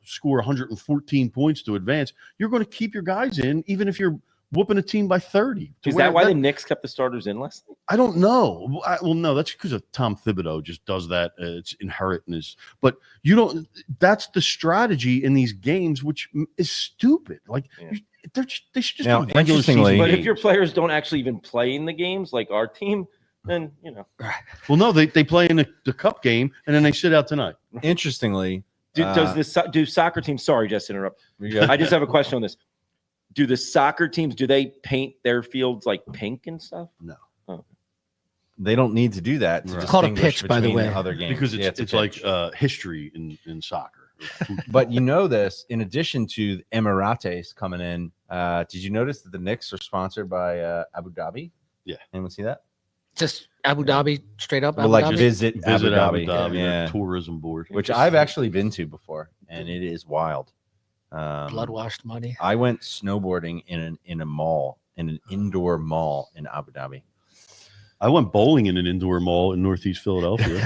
score 114 points to advance, you're going to keep your guys in even if you're whooping a team by 30. Is that why the Knicks kept the starters in last night? I don't know. Well, no, that's because of Tom Thibodeau just does that. It's inherent in his. But you don't. That's the strategy in these games, which is stupid. Like, Yeah. they should just Now, do regular season interestingly- But if games. your players don't actually even play in the games, like our team, then Well, no, they play in the cup game and then they sit out tonight. Interestingly, do soccer teams? Sorry, just to interrupt. I just have a question on this. Do the soccer teams paint their fields like pink and stuff? they don't need to do that. To Right. It's called a distinguish pitch, by the between way. other games Because Yeah, it's a like pitch. history in soccer. But you know this. In addition to Emirates coming in, did you notice that the Knicks are sponsored by Abu Dhabi? Yeah. Anyone see that? Just Abu Dhabi, straight up. Well, Abu like Dhabi? visit Visit Abu Dhabi, yeah. their tourism board. Which I've actually been to before, and it is wild. Blood washed money. I went snowboarding in a mall, in an indoor mall in Abu Dhabi. I went bowling in an indoor mall in Northeast Philadelphia.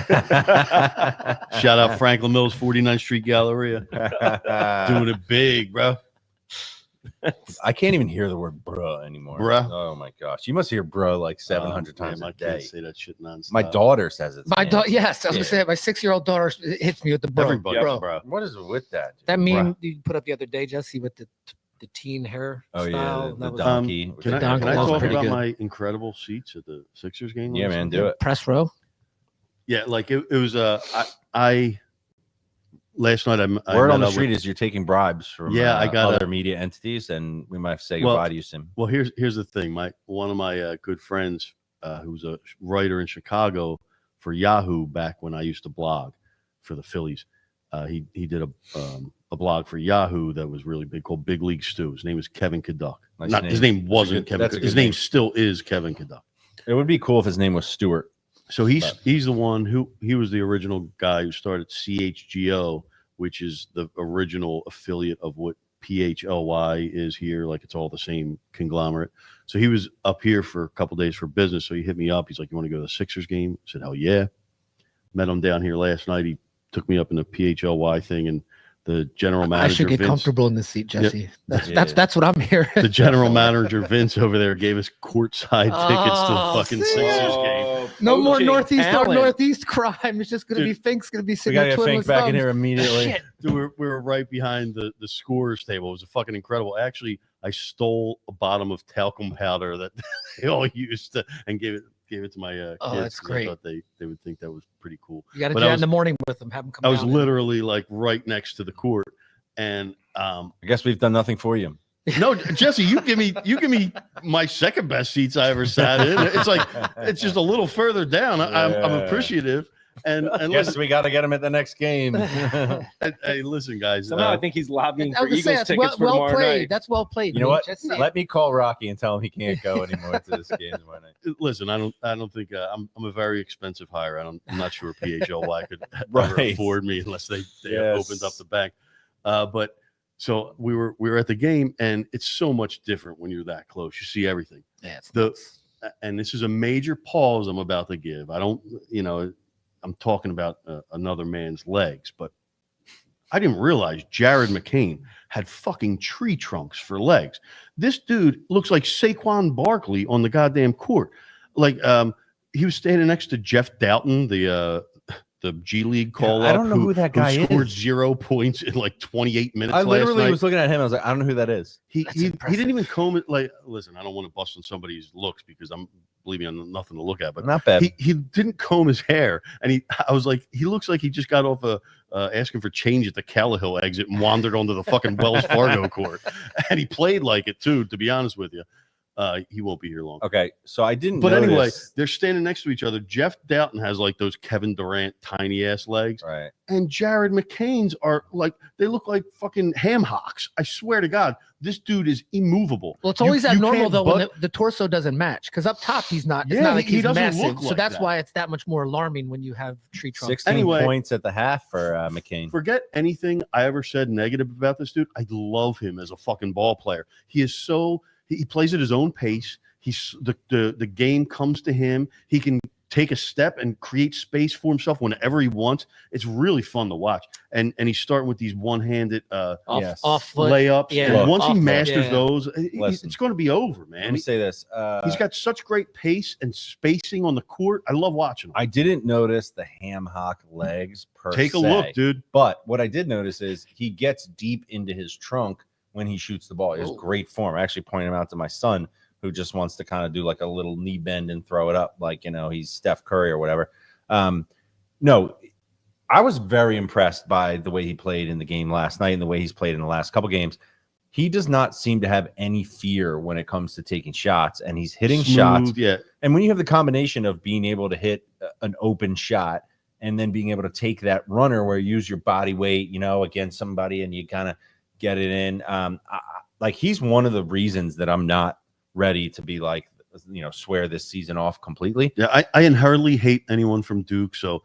Shout out Franklin Mills 49th Street Galleria. Doing it big, bro. I can't even hear the word bruh anymore. Bruh. Oh my gosh. You must hear bruh like 700 times Damn, a I day. can't say that shit nonstop. My daughter says it. My daughter, yes, I was Yeah. gonna say my 6-year-old daughter hits me with the bro. Everybody, bro. bro. What is it with that? That dude? meme Bruh. you put up the other day, Jesse, with the teen hair Oh style. yeah, the that was donkey. with Can the I donkey, talk that was about pretty good. my incredible seats at the Sixers game? Yeah, last man, night? do it. press row. Yeah, like it was I last night I Word met on the up street with- is you're taking bribes from Yeah, I got other media entities, and we might have to say Well, goodbye to you soon. Well, here's the thing. One of my good friends, who's a writer in Chicago for Yahoo back when I used to blog for the Phillies, he did a blog for Yahoo that was really big called Big League Stew. His name is Kevin Kaduck. Nice Not his name wasn't Kevin. that's a His good name name. still is Kevin Kaduck. It would be cool if his name was Stewart. So he's the one he was the original guy who started CHGO, which is the original affiliate of what PHLY is here. Like, it's all the same conglomerate. So he was up here for a couple days for business. So he hit me up. He's like, "You want to go to the Sixers game?" I said, "Hell yeah." Met him down here last night. He took me up in the PHLY thing, and the general manager, I should get Vince, comfortable in this seat, Jesse. Yeah. That's what I'm here. the general manager Vince over there gave us courtside tickets to the Oh, fucking see? Sixers game. No more Poaching northeast talent. northeast crime. It's just gonna be Fink's gonna be We sitting gotta there get twiddling Fink back in thumbs. here immediately. Shit. Dude, we were right behind the scorers table. It was fucking incredible. Actually, I stole a bottom of talcum powder that they all used and gave it to my kids. Oh, that's 'cause great. I thought they would think that was pretty cool. You gotta But do I that was- in the morning with them. Have them come I was down. literally like right next to the court, and I guess we've done nothing for you. no, Jesse, you give me my second best seats I ever sat in. It's like it's just a little further down. I'm Yeah. appreciative, and Yes, listen, we got to get him at the next game. hey, listen, guys. Somehow I think he's lobbying I for was gonna say, Eagles that's tickets for well tomorrow played. night. That's well played. You know Nate. what? Just Let me call Rocky and tell him he can't go anymore to this game tomorrow night. listen, I don't think I'm a very expensive hire. I'm not sure PHLY could ever Right. afford me unless they Yes. opened up the bank. But So we were at the game, and it's so much different when you're that close. You see everything. Yeah, it's And this is a major pause I'm about to give. I don't, I'm talking about another man's legs, but I didn't realize Jared McCain had fucking tree trunks for legs. This dude looks like Saquon Barkley on the goddamn court. Like he was standing next to Jeff Doughton, the G League call-up. I don't know who that guy scored is. 0 points in like 28 minutes. I literally last night. was looking at him. I was like, I don't know who that is. He didn't even comb it. Like, listen, I don't want to bust on somebody's looks because believe me, I'm nothing to look at. But Not bad. he didn't comb his hair, and I was like, he looks like he just got off asking for change at the Callahil exit and wandered onto the fucking Wells Fargo court, and he played like it too. To be honest with you. He won't be here long. Okay, so I didn't. But anyway, notice. they're standing next to each other. Jeff Doughton has like those Kevin Durant tiny ass legs, Right. and Jared McCain's are like they look like fucking ham hocks. I swear to God, this dude is immovable. Well, it's always that normal can't though when the torso doesn't match because up top he's not. It's not like he he's doesn't massive, look so like that's that. why it's that much more alarming when you have tree trunks. 16 Anyway. points at the half for McCain. Forget anything I ever said negative about this dude. I love him as a fucking ball player. He is so he plays at his own pace. He's the game comes to him. He can take a step and create space for himself whenever he wants. It's really fun to watch. And he's starting with these one-handed off foot. layups. Yeah. And Look, once he off foot, masters yeah. those, Listen. it's going to be over, man. Let me say this. He's got such great pace and spacing on the court. I love watching him. I didn't notice the ham hock legs per Take a se, look, dude. But what I did notice is he gets deep into his trunk when he shoots the ball. He has great form. I actually pointed him out to my son, who just wants to kind of do like a little knee bend and throw it up like, he's Steph Curry or whatever. No, I was very impressed by the way he played in the game last night and the way he's played in the last couple games. He does not seem to have any fear when it comes to taking shots, and he's hitting shots. Yeah. And when you have the combination of being able to hit an open shot and then being able to take that runner where you use your body weight, against somebody and you kind of get it in. Like he's one of the reasons that I'm not ready to be like, swear this season off completely. Yeah, I inherently hate anyone from Duke, so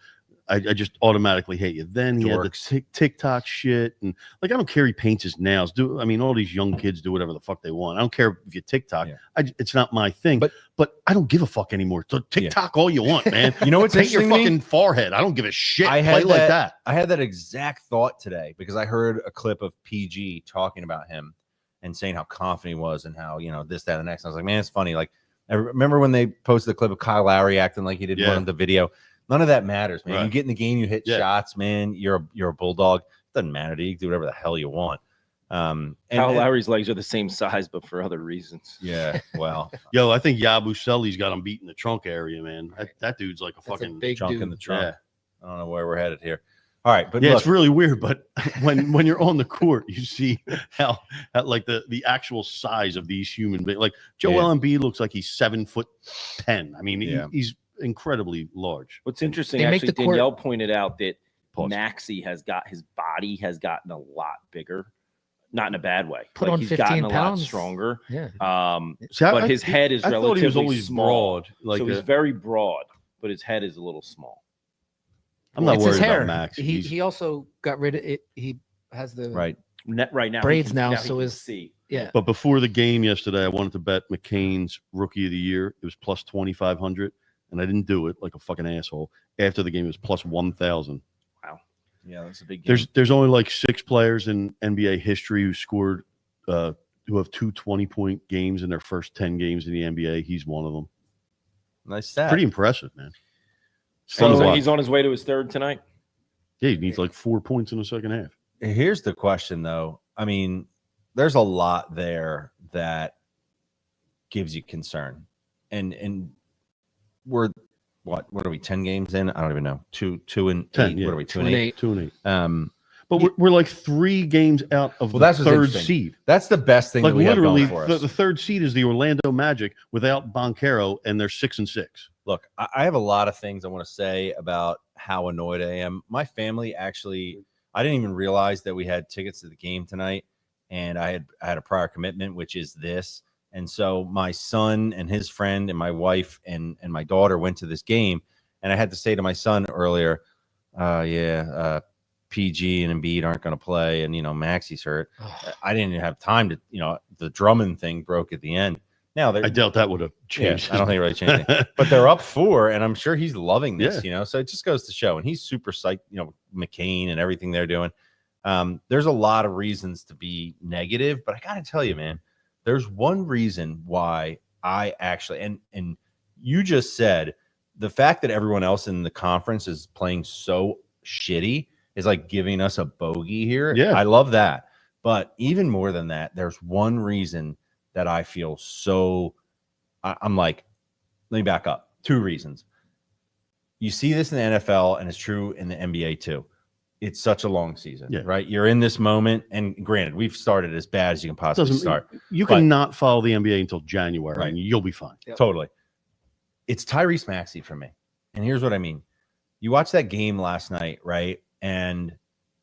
I just automatically hate you. Then he had the TikTok shit, and like I don't care. He paints his nails. All these young kids do whatever the fuck they want. I don't care if you TikTok. Yeah. It's not my thing. But I don't give a fuck anymore. So TikTok all you want, man. You know what's Paint your interesting to me? fucking forehead. I don't give a shit. I Play had like that. I had that exact thought today because I heard a clip of PG talking about him and saying how confident he was and how this, that, and the next. And I was like, man, it's funny. Like I remember when they posted the clip of Kyle Lowry acting like he did one of the video. None of that matters, man. Right. You get in the game, you hit shots, man. You're a bulldog. It doesn't matter. You can do whatever the hell you want. Kyle Lowry's legs are the same size, but for other reasons. Yeah, well, Yo, I think Yabusele's got him beat in the trunk area, man. That dude's like a fucking big junk dude. in the trunk. Yeah. I don't know where we're headed here. All right, but Yeah, look, it's really weird. But when you're on the court, you see how like the actual size of these human beings. Like Joel Embiid looks like he's 7'10". I mean, he's incredibly large. What's interesting, They make actually, the court- Danielle pointed out that Pause. Maxey his body has gotten a lot bigger, not in a bad way. Put on he's 15 gotten a lot pounds. stronger. Yeah. See, But his head is I thought he was relatively always small. broad. Like so he's very broad, but his head is a little small. I'm not It's worried his hair. about Max. He also got rid of it. He has the right. Right now, Braids he now, he so can his- see. yeah. But before the game yesterday, I wanted to bet McCain's rookie of the year. It was plus 2,500, and I didn't do it like a fucking asshole. After the game, it was plus 1,000. Yeah, that's a big game. There's only like 6 players in NBA history who scored who have 2 20-point games in their first 10 games in the NBA. He's one of them. Nice stat. Pretty impressive, man. So he's on his way to his third tonight. Yeah, he needs like 4 points in the second half. Here's the question, though. I mean, there's a lot there that gives you concern, and we're what are we 10 games in? I don't even know. 2 and 10, 8. yeah. What are we 2 and 2 and 8? 8. 2 and 8. But we're like 3 games out of Well, the that's what's third interesting. seed. That's the best thing Like that we have literally, going for us. the third seed is the Orlando Magic without Boncaro, and they're 6-6. Look, I have a lot of things I want to say about how annoyed I am. My family actually, I didn't even realize that we had tickets to the game tonight, and I had a prior commitment, which is this. And so my son and his friend and my wife and my daughter went to this game, and I had to say to my son earlier, PG and Embiid aren't going to play, and Maxi's hurt. I didn't even have time to, the Drummond thing broke at the end. Now I doubt that would have changed. I don't think it really changed anything. But they're up 4, and I'm sure he's loving this. Yeah. So it just goes to show, and he's super psyched. McCain and everything they're doing. There's a lot of reasons to be negative, but I got to tell you, man, there's one reason why I actually and you just said the fact that everyone else in the conference is playing so shitty is like giving us a bogey here. Yeah. I love that. But even more than that, there's one reason that I feel so I'm like, let me back up. 2 reasons. You see this in the NFL, and it's true in the NBA too. It's such a long season, right? You're in this moment, and granted, we've started as bad as you can possibly start. You cannot follow the NBA until January, right? And you'll be fine. Yep. Totally. It's Tyrese Maxey for me, and here's what I mean. You watched that game last night, right? And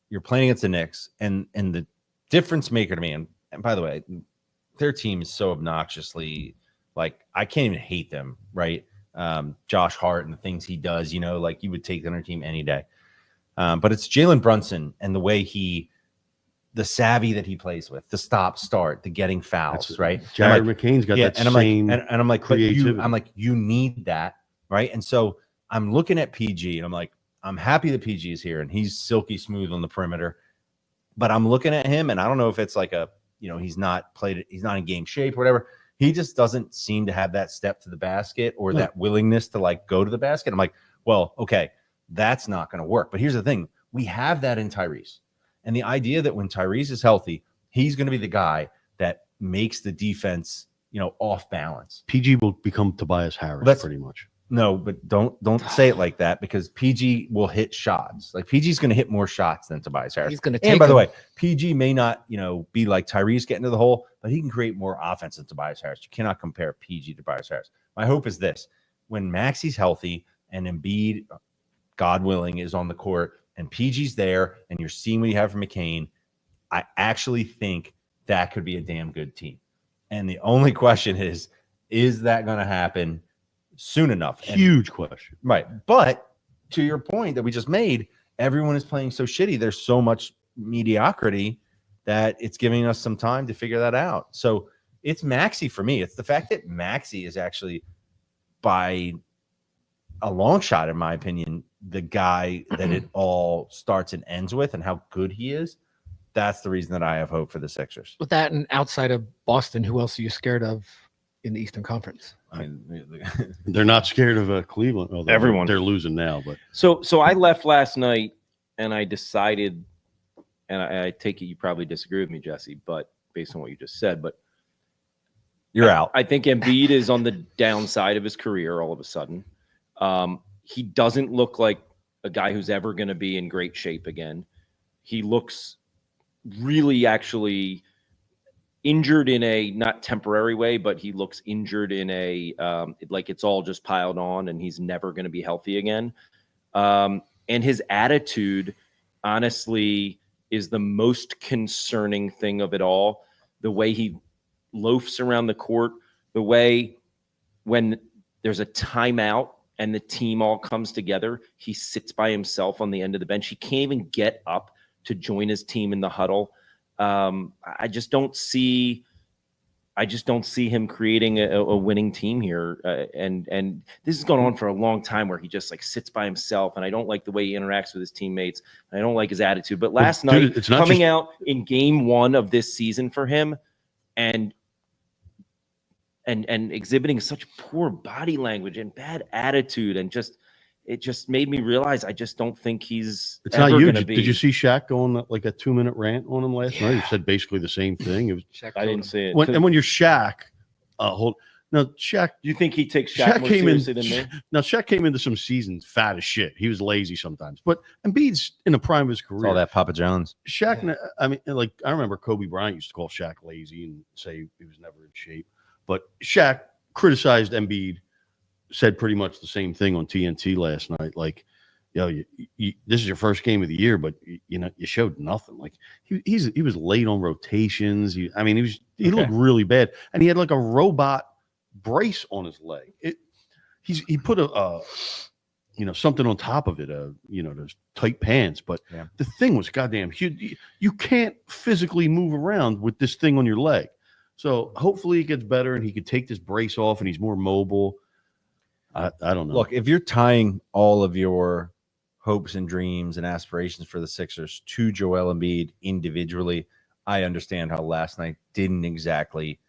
you're playing against the Knicks, and the difference maker to me, and by the way, their team is so obnoxiously like I can't even hate them, right? Josh Hart and the things he does, like you would take on their team any day. But it's Jalen Brunson and the way the savvy that he plays with, the stop start, the getting fouls, right? Jared McCain's got that same I'm like, creativity. you need that, right? And so I'm looking at PG, and I'm like, I'm happy that PG is here, and he's silky smooth on the perimeter. But I'm looking at him, and I don't know if it's like he's not in game shape or whatever. He just doesn't seem to have that step to the basket or that willingness to like go to the basket. I'm like, well, okay, that's not going to work. But here's the thing. We have that in Tyrese. And the idea that when Tyrese is healthy, he's going to be the guy that makes the defense, off balance. PG will become Tobias Harris pretty much. No, but don't say it like that, because PG will hit shots. Like PG's going to hit more shots than Tobias Harris. He's going to take. And by the way, PG may not, be like Tyrese getting to the hole, but he can create more offense than Tobias Harris. You cannot compare PG to Tobias Harris. My hope is this: when Maxey's healthy and Embiid, God willing, is on the court, and PG's there, and you're seeing what you have from McCain, I actually think that could be a damn good team. And the only question is that going to happen soon enough? Huge question. Right. But to your point that we just made, everyone is playing so shitty. There's so much mediocrity that it's giving us some time to figure that out. So it's Maxey for me. It's the fact that Maxey is actually, by a long shot, in my opinion, the guy that it all starts and ends with, and how good he is. That's the reason that I have hope for the Sixers. With that, and outside of Boston, who else are you scared of in the Eastern Conference? I mean, They're not scared of Cleveland. Although Everyone. They're losing now, but So I left last night, and I decided, and I take it you probably disagree with me, Jesse, but based on what you just said, but you're out. I think Embiid is on the downside of his career all of a sudden. He doesn't look like a guy who's ever going to be in great shape again. He looks really actually injured in a not temporary way, but he looks injured in a like it's all just piled on, and he's never going to be healthy again. And his attitude, honestly, is the most concerning thing of it all. The way he loafs around the court, the way when there's a timeout and the team all comes together, he sits by himself on the end of the bench. He can't even get up to join his team in the huddle. I just don't see him creating a winning team here. And this has gone on for a long time, where he just like sits by himself, and I don't like the way he interacts with his teammates. I don't like his attitude. But last night, coming out in game 1 of this season for him, and exhibiting such poor body language and bad attitude, and it just made me realize I just don't think he's it's ever not you. Gonna be. Did you see Shaq going like a 2-minute rant on him last night? He said basically the same thing. It was, I didn't see it. when you're Shaq, Shaq. Do you think he takes Shaq more seriously than me? Now, Shaq came into some seasons fat as shit. He was lazy sometimes, but Embiid's in the prime of his career. It's all that Papa John's. Shaq, I mean, like I remember Kobe Bryant used to call Shaq lazy and say he was never in shape. But Shaq criticized Embiid, said pretty much the same thing on TNT last night. Like, this is your first game of the year, but you showed nothing. Like he was late on rotations. He looked really bad, and he had like a robot brace on his leg. He put something on top of it, those tight pants. But the thing was goddamn huge. You can't physically move around with this thing on your leg. So hopefully it gets better and he could take this brace off and he's more mobile. I don't know. Look, if you're tying all of your hopes and dreams and aspirations for the Sixers to Joel Embiid individually, I understand how last night didn't exactly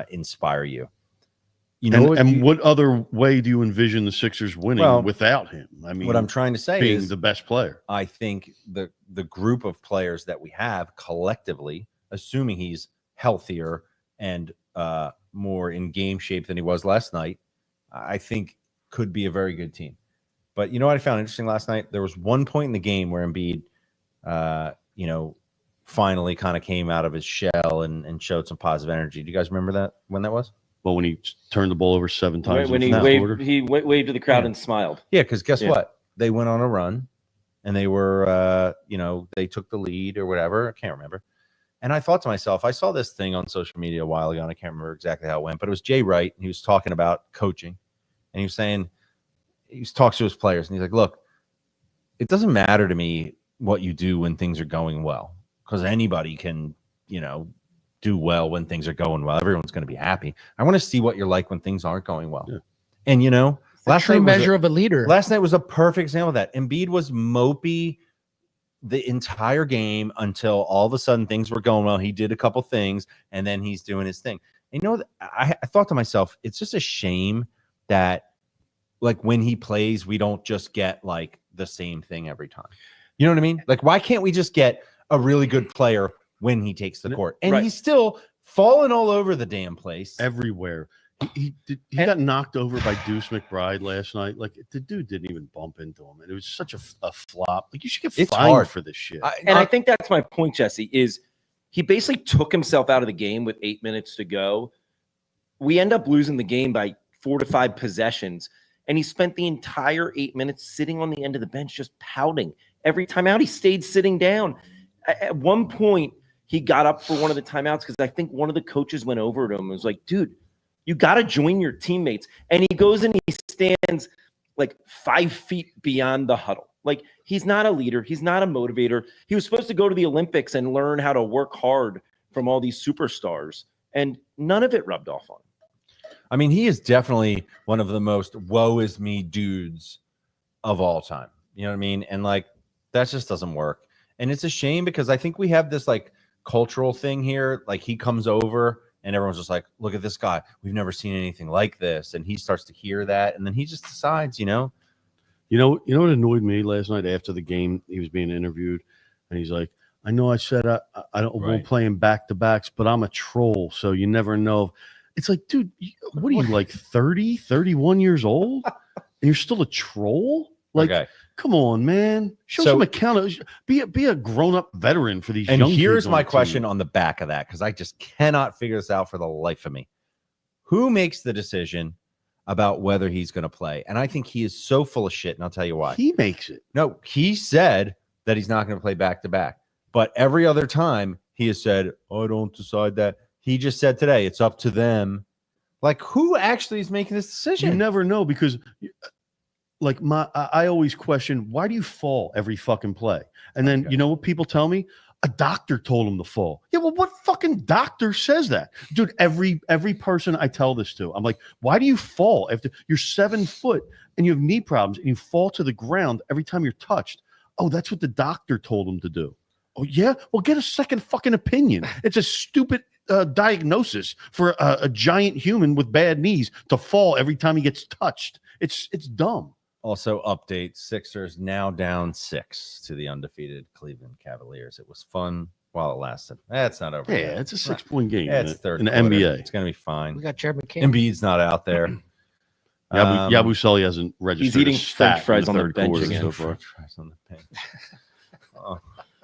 inspire you. What other way do you envision the Sixers winning without him? I mean, what I'm trying to say being is the best player. I think the group of players that we have collectively, assuming he's healthier and more in game shape than he was last night, I think could be a very good team. But you know what I found interesting last night? There was one point in the game where Embiid, finally kind of came out of his shell and showed some positive energy. Do you guys remember that when that was? Well, when he turned the ball over 7 times. When he waved to the crowd and smiled. Yeah, because guess what? They went on a run, and they were, they took the lead or whatever. I can't remember. And I thought to myself, I saw this thing on social media a while ago, and I can't remember exactly how it went, but it was Jay Wright, and he was talking about coaching. And he was saying, he talks to his players, and he's like, look, it doesn't matter to me what you do when things are going well, because anybody can, do well when things are going well. Everyone's going to be happy. I want to see what you're like when things aren't going well. Yeah. And, last night measure of a leader. Last night was a perfect example of that. Embiid was mopey the entire game until all of a sudden things were going well. He did a couple things, and then he's doing his thing. And, I thought to myself, it's just a shame that, like, when he plays, we don't just get, like, the same thing every time. You know what I mean? Like, why can't we just get a really good player when he takes the court? And he's still falling all over the damn place. Everywhere. He got knocked over by Deuce McBride last night. Like, the dude didn't even bump into him. And it was such a flop. Like, you should get fined for this shit. I think that's my point, Jesse, is he basically took himself out of the game with 8 minutes to go. We end up losing the game by 4 to 5 possessions. And he spent the entire 8 minutes sitting on the end of the bench just pouting. Every time out, he stayed sitting down. At one point, he got up for one of the timeouts because I think one of the coaches went over to him and was like, dude, you got to join your teammates. And he goes and he stands like 5 feet beyond the huddle. Like, he's not a leader. He's not a motivator. He was supposed to go to the Olympics and learn how to work hard from all these superstars. And none of it rubbed off on him. I mean, he is definitely one of the most woe is me dudes of all time. You know what I mean? And, like, that just doesn't work. And it's a shame because I think we have this, like, cultural thing here. Like, he comes over and everyone's just like, look at this guy. We've never seen anything like this. And he starts to hear that. And then he just decides, You know what annoyed me last night after the game? He was being interviewed and he's like, I know I said I won't play him back-to-backs, but I'm a troll, so you never know. It's like, dude, what are you, like 30, 31 years old? And you're still a troll? Like, come on, man. Show some accountability. Be a grown-up veteran for these young kids. And here's my question on the back of that, because I just cannot figure this out for the life of me. Who makes the decision about whether he's going to play? And I think he is so full of shit, and I'll tell you why. He makes it. No, he said that he's not going to play back-to-back. But every other time he has said, I don't decide that. He just said today, it's up to them. Like, who actually is making this decision? You never know, because like I always question, why do you fall every fucking play? And then you know what people tell me? A doctor told him to fall. Yeah, well, what fucking doctor says that? Dude, every person I tell this to, I'm like, why do you fall? After you're 7 foot and you have knee problems and you fall to the ground every time you're touched. Oh, that's what the doctor told him to do. Oh, yeah? Well, get a second fucking opinion. It's a stupid diagnosis for a giant human with bad knees to fall every time he gets touched. It's dumb. Also, update, Sixers now down 6 to the undefeated Cleveland Cavaliers. It was fun while it lasted. It's not over yet. It's a 6-point game. It's third in the quarter. NBA. It's going to be fine. We got Jared McCain. Embiid's not out there. Yabusele hasn't registered. He's eating French fries on the bench again. So far. Oh,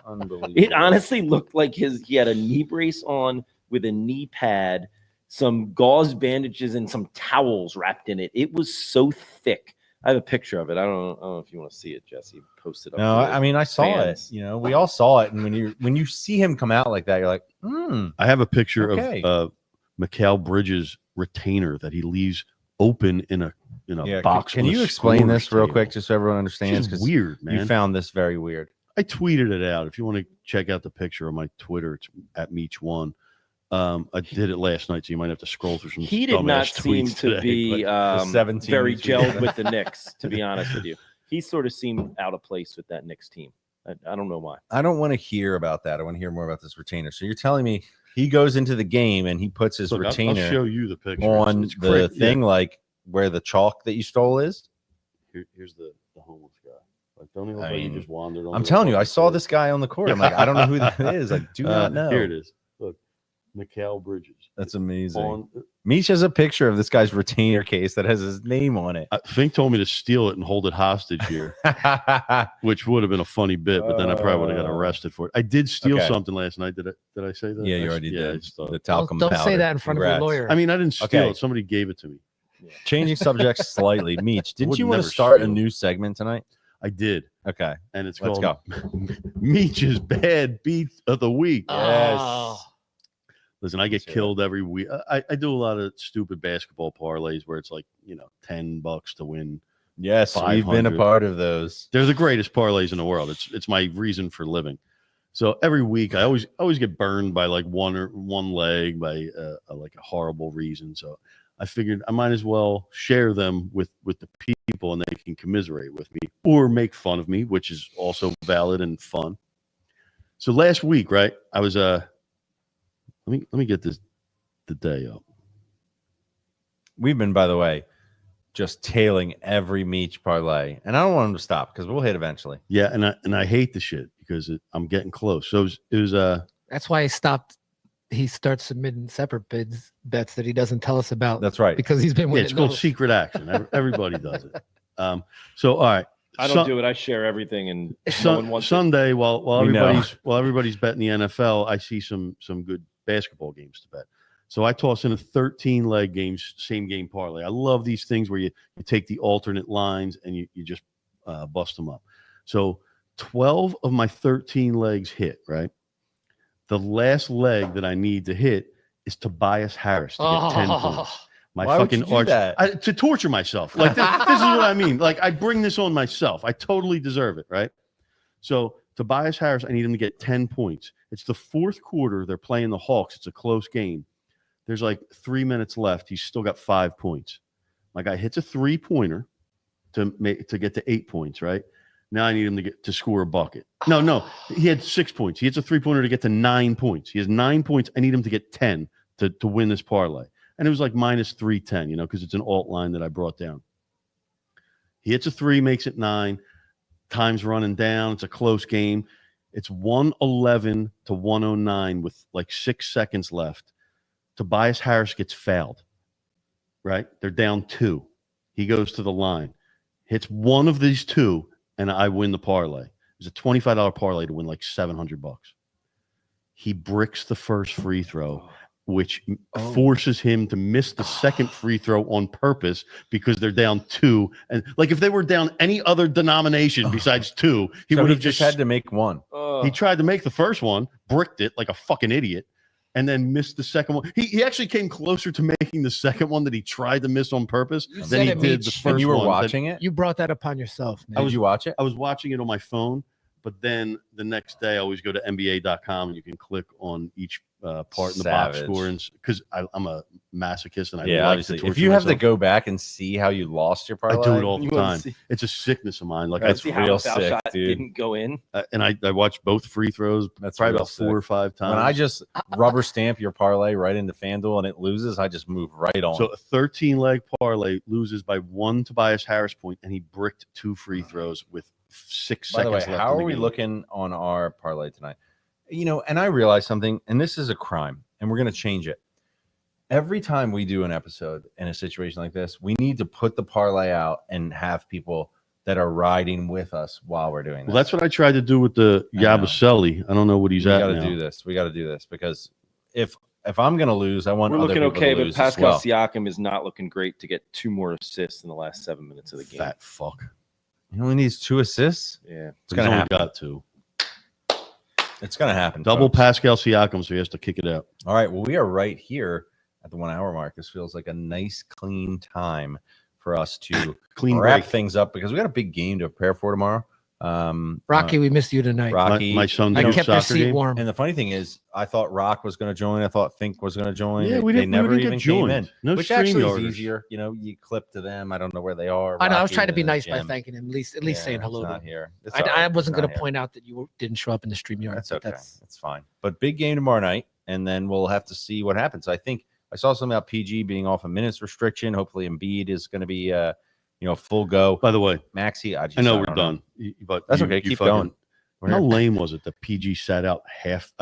unbelievable. It honestly looked like he had a knee brace on with a knee pad, some gauze bandages, and some towels wrapped in it. It was so thick. I have a picture of it. I don't know if you want to see it, Jesse. Post it up. No, I mean, I saw fans. it. We all saw it. And when you see him come out like that, you're like, I have a picture of Mikal Bridges' retainer that he leaves open in a Yeah, box. can with a you explain this storage real quick, table. just so everyone It's understands? just weird, man. You found this very weird. It's just weird, man. You found this very weird. I tweeted it out. If you want to check out the picture on my Twitter, it's at Meach1. I did it last night, so you might have to scroll through some. He did not seem tweets to today, be but- 17 very tweets. gelled with the Knicks, to be honest with you. He sort of seemed out of place with that Knicks team. I don't know why. I don't want to hear about that. I want to hear more about this retainer. So you're telling me he goes into the game and he puts his Look, I'll retainer show you the picture on It's the crazy. thing, like where the chalk that you stole is? Here's the homeless guy. Like, don't even I like he mean, just wandered on. I'm the telling you, I fucking saw field. this guy on the court. I'm like, I don't know who that is. I do not know. Here it is. Look, Mikal Bridges. That's amazing. On, Meech has a picture of this guy's retainer case that has his name on it. Fink told me to steal it and hold it hostage here, which would have been a funny bit, but then I probably would have got arrested for it. I did steal Okay. something last night. Did I say that? Yeah, you I- already yeah, I did. just thought- The talcum Don't say powder. that in front of Congrats. your lawyer. I mean, I didn't steal Okay. it. Somebody gave it to me. Changing subjects slightly. Meech, didn't would you want to never start a steal. new segment tonight? I did, Okay. and it's Let's called Meech's Bad Beat of the Week. Oh. Listen, I get Let's hear it. killed every week. I do a lot of stupid basketball parlays where it's like, $10 to win. Yes, we've been a 500. part of those. They're the greatest parlays in the world. It's my reason for living. So every week I always get burned by like one leg by like a horrible reason. So I figured I might as well share them with the people, and they can commiserate with me or make fun of me, which is also valid and fun. So last week, right, I was let me get the day up. We've been, by the way, just tailing every Meech parlay, and I don't want him to stop because we'll hit eventually. Yeah, and I hate the shit because I'm getting close. So it was That's why he stopped. He starts submitting separate bets that he doesn't tell us about That's right. because he's been yeah, winning. it's called those. secret action. Everybody does it. So all right. I don't do it. I share everything, and no one wants it. Sunday, while We know. everybody's betting the NFL, I see some good basketball games to bet. So I toss in a 13-leg games, same game parlay. I love these things where you take the alternate lines and you just bust them up. So 12 of my 13 legs hit, right? The last leg that I need to hit is Tobias Harris to get 10 points. My Why would fucking you do arch that? to torture myself. Like this is what I mean. Like I bring this on myself. I totally deserve it, right? So Tobias Harris, I need him to get 10 points. It's the fourth quarter. They're playing the Hawks. It's a close game. There's like 3 minutes left. He's still got 5 points. My guy hits a 3-pointer to get to 8 points, right? Now I need him to score a bucket. No, he had 6 points. He hits a 3-pointer to get to 9 points. He has 9 points. I need him to get 10 to win this parlay. And it was like minus 310, because it's an alt line that I brought down. He hits a 3, makes it 9. Time's running down. It's a close game. It's 111 to 109 with like 6 seconds left. Tobias Harris gets fouled, right? They're down 2. He goes to the line, hits one of these 2, and I win the parlay. It was a $25 parlay to win like $700. He bricks the first free throw, which forces him to miss the second free throw on purpose because they're down 2. And like if they were down any other denomination besides 2, he So would have just had to make one. He tried to make the first one, bricked it like a fucking idiot, and then missed the second one. He actually came closer to making the second one that he tried to miss on purpose than said he it, did the Meech. first And you were one. watching it? You brought that upon yourself, man. Did you watch it? I was watching it on my phone, but then the next day I always go to NBA.com and you can click on each part in the box Savage. score, and because I'm a masochist and I Yeah, like obviously. to If torture you have to myself. go back and see how you lost your I parlay, do it all the You wanna time. see- It's a sickness of mine. Like That's See how real the foul sick, shot dude. didn't go in. and I watched both free throws That's probably real about 4 or 5 times. when I just rubber stamp your parlay right into FanDuel and it loses, I just move right on. So a 13-leg parlay loses by 1 Tobias Harris point, and he bricked 2 free throws with 6 By the way, seconds left. how in the are we game. looking on our parlay tonight? And I realize something, and this is a crime, and we're going to change it. Every time we do an episode in a situation like this, we need to put the parlay out and have people that are riding with us while we're doing this. Well, that's what I tried to do with the I know. Yabusele. I don't know what he's we at got now. to do this. We got to do this because if I'm going to lose, I want We're other looking people okay, to but lose as Pascal well. Siakam is not looking great to get 2 more assists in the last 7 minutes of the game. Fat fuck. He only needs 2 assists. Yeah. It's going to only happen. got 2. It's going to happen. Double folks. Pascal Siakam, so he has to kick it out. All right. Well, we are right here at the 1 hour mark. This feels like a nice, clean time for us to Clean wrap break. things up because we got a big game to prepare for tomorrow. Rocky, we missed you tonight. Rocky, My son I did a kept your soccer seat game. warm. and the funny thing is, I thought Rock was going to join. I thought Fink was going to join. Yeah, They never get even came in, No which actually is StreamYarders. easier. You know, you clip to them. I don't know where they are. I know. I was Rocky trying to be in the nice by gym. thanking him, at least Yeah, saying hello it's to not him. here. It's I all right. wasn't It's going not to here. point out that you didn't show up in the StreamYard. That's but okay. That's fine. But big game tomorrow night, and then we'll have to see what happens. I think I saw something about PG being off a minutes restriction. Hopefully, Embiid is going to be, full go. By the way, Maxi, I know we're don't done, but That's you- okay. you Keep fucking- going. We're How here. lame was it that PG sat out half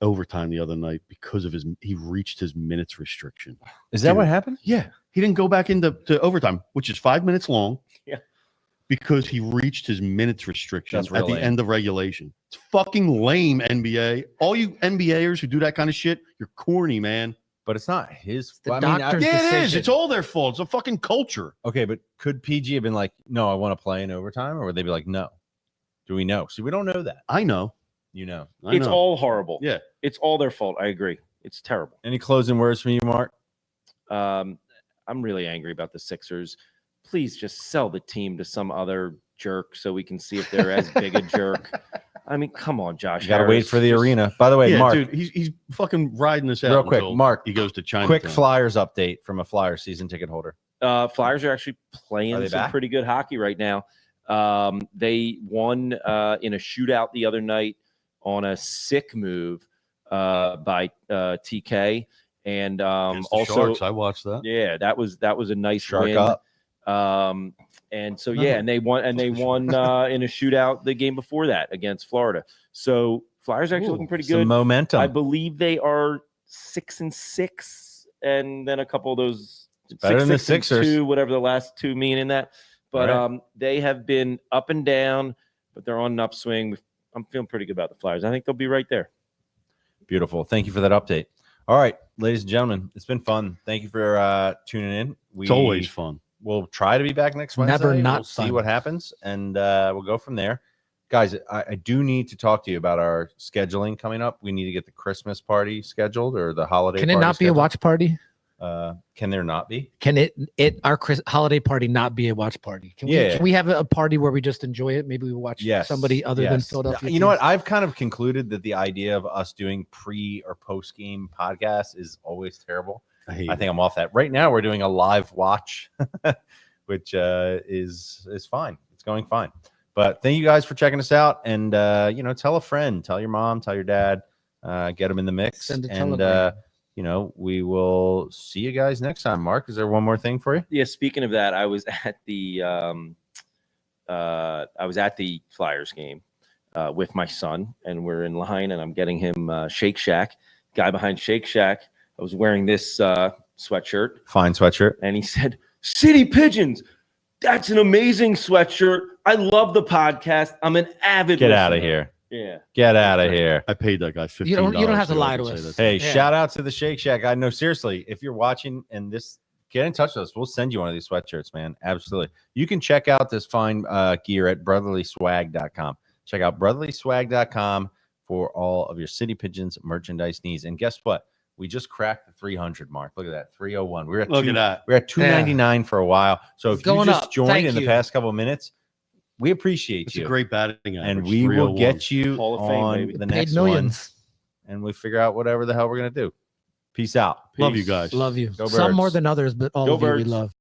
overtime the other night because of he reached his minutes restriction? Is that Dude. what happened? Yeah, he didn't go back into overtime, which is 5 minutes long. Yeah. Because he reached his minutes restriction That's at real the lame. end of regulation. It's fucking lame, NBA. All you NBAers who do that kind of shit, you're corny, man. But it's not his. the I mean, doctor's Yeah, it is. decision. It's all their fault. It's a fucking culture. okay, but could PG have been like, no, I want to play in overtime, or would they be like, no? Do we know? See, we don't know that. I know. You know. It's all horrible. Yeah. It's all their fault. I agree. It's terrible. Any closing words from you, Mark? I'm really angry about the Sixers. Please just sell the team to some other jerk so we can see if they're as big a jerk. I mean, come on, Josh. You got to wait Harris. for the Just- arena. By the way, Yeah, Mark, dude, he's fucking riding this out real quick, until Mark, he goes to China. quick Flyers update from a Flyers season ticket holder. Flyers are actually Are playing they some back? pretty good hockey right now. They won in a shootout the other night on a sick move by TK, and Against the also Sharks. I watched that. yeah, that was a nice Shark win. up. And so yeah, and they won in a shootout the game before that against Florida. So Flyers are actually looking pretty Some good. momentum. I believe they are 6-6, and then a couple of those better than the 6 and Sixers. 2, whatever the last two mean in that. But Right. they have been up and down, but they're on an upswing. I'm feeling pretty good about the Flyers. I think they'll be right there. Beautiful. Thank you for that update. All right, ladies and gentlemen, it's been fun. Thank you for tuning in. It's always fun. We'll try to be back next Wednesday. Never not We'll see fun. what happens, and we'll go from there. Guys, I do need to talk to you about our scheduling coming up. We need to get the Christmas party scheduled or the holiday. Can it party not be a scheduled. watch party? Can there not be? Can our holiday party not be a watch party? Yeah. Can we have a party where we just enjoy it? Maybe we watch Yes. somebody other than yes. Philadelphia. You know what? teams? I've kind of concluded that the idea of us doing pre or post game podcasts is always terrible. I hate I think I'm off that. Right now, we're doing a live watch, which is fine. It's going fine. But thank you guys for checking us out, and tell a friend, tell your mom, tell your dad, get them in the mix, Send a and telegram. we will see you guys next time. Mark, is there one more thing for you? Yeah. Speaking of that, I was at the Flyers game with my son, and we're in line, and I'm getting him Shake Shack. Guy behind Shake Shack, I was wearing this sweatshirt, Fine sweatshirt. and he said, "City Pigeons, that's an amazing sweatshirt. I love the podcast. I'm an avid Get out of listener." here. Yeah. Get out of here. I paid that guy $15. You don't have to go lie up to and say us. that. Hey, Yeah. shout out to the Shake Shack. I know, seriously, if you're watching and this, get in touch with us. We'll send you one of these sweatshirts, man. Absolutely. You can check out this fine gear at brotherlyswag.com. Check out brotherlyswag.com for all of your City Pigeons merchandise needs. And guess what? We just cracked the 300 mark. Look at that, 301. We're at Look at that. We're at 299 for a while. So It's if you going just up. joined Thank in the you. past couple of minutes, we appreciate It's you. a great batting average. And we will 301. get you Hall of Fame, on baby. the Paid next millions. one, and we figure out whatever the hell we're gonna do. Peace out. Love you Peace. guys. Love you. Go Some more Birds. than others, but all Go of you we Birds. love.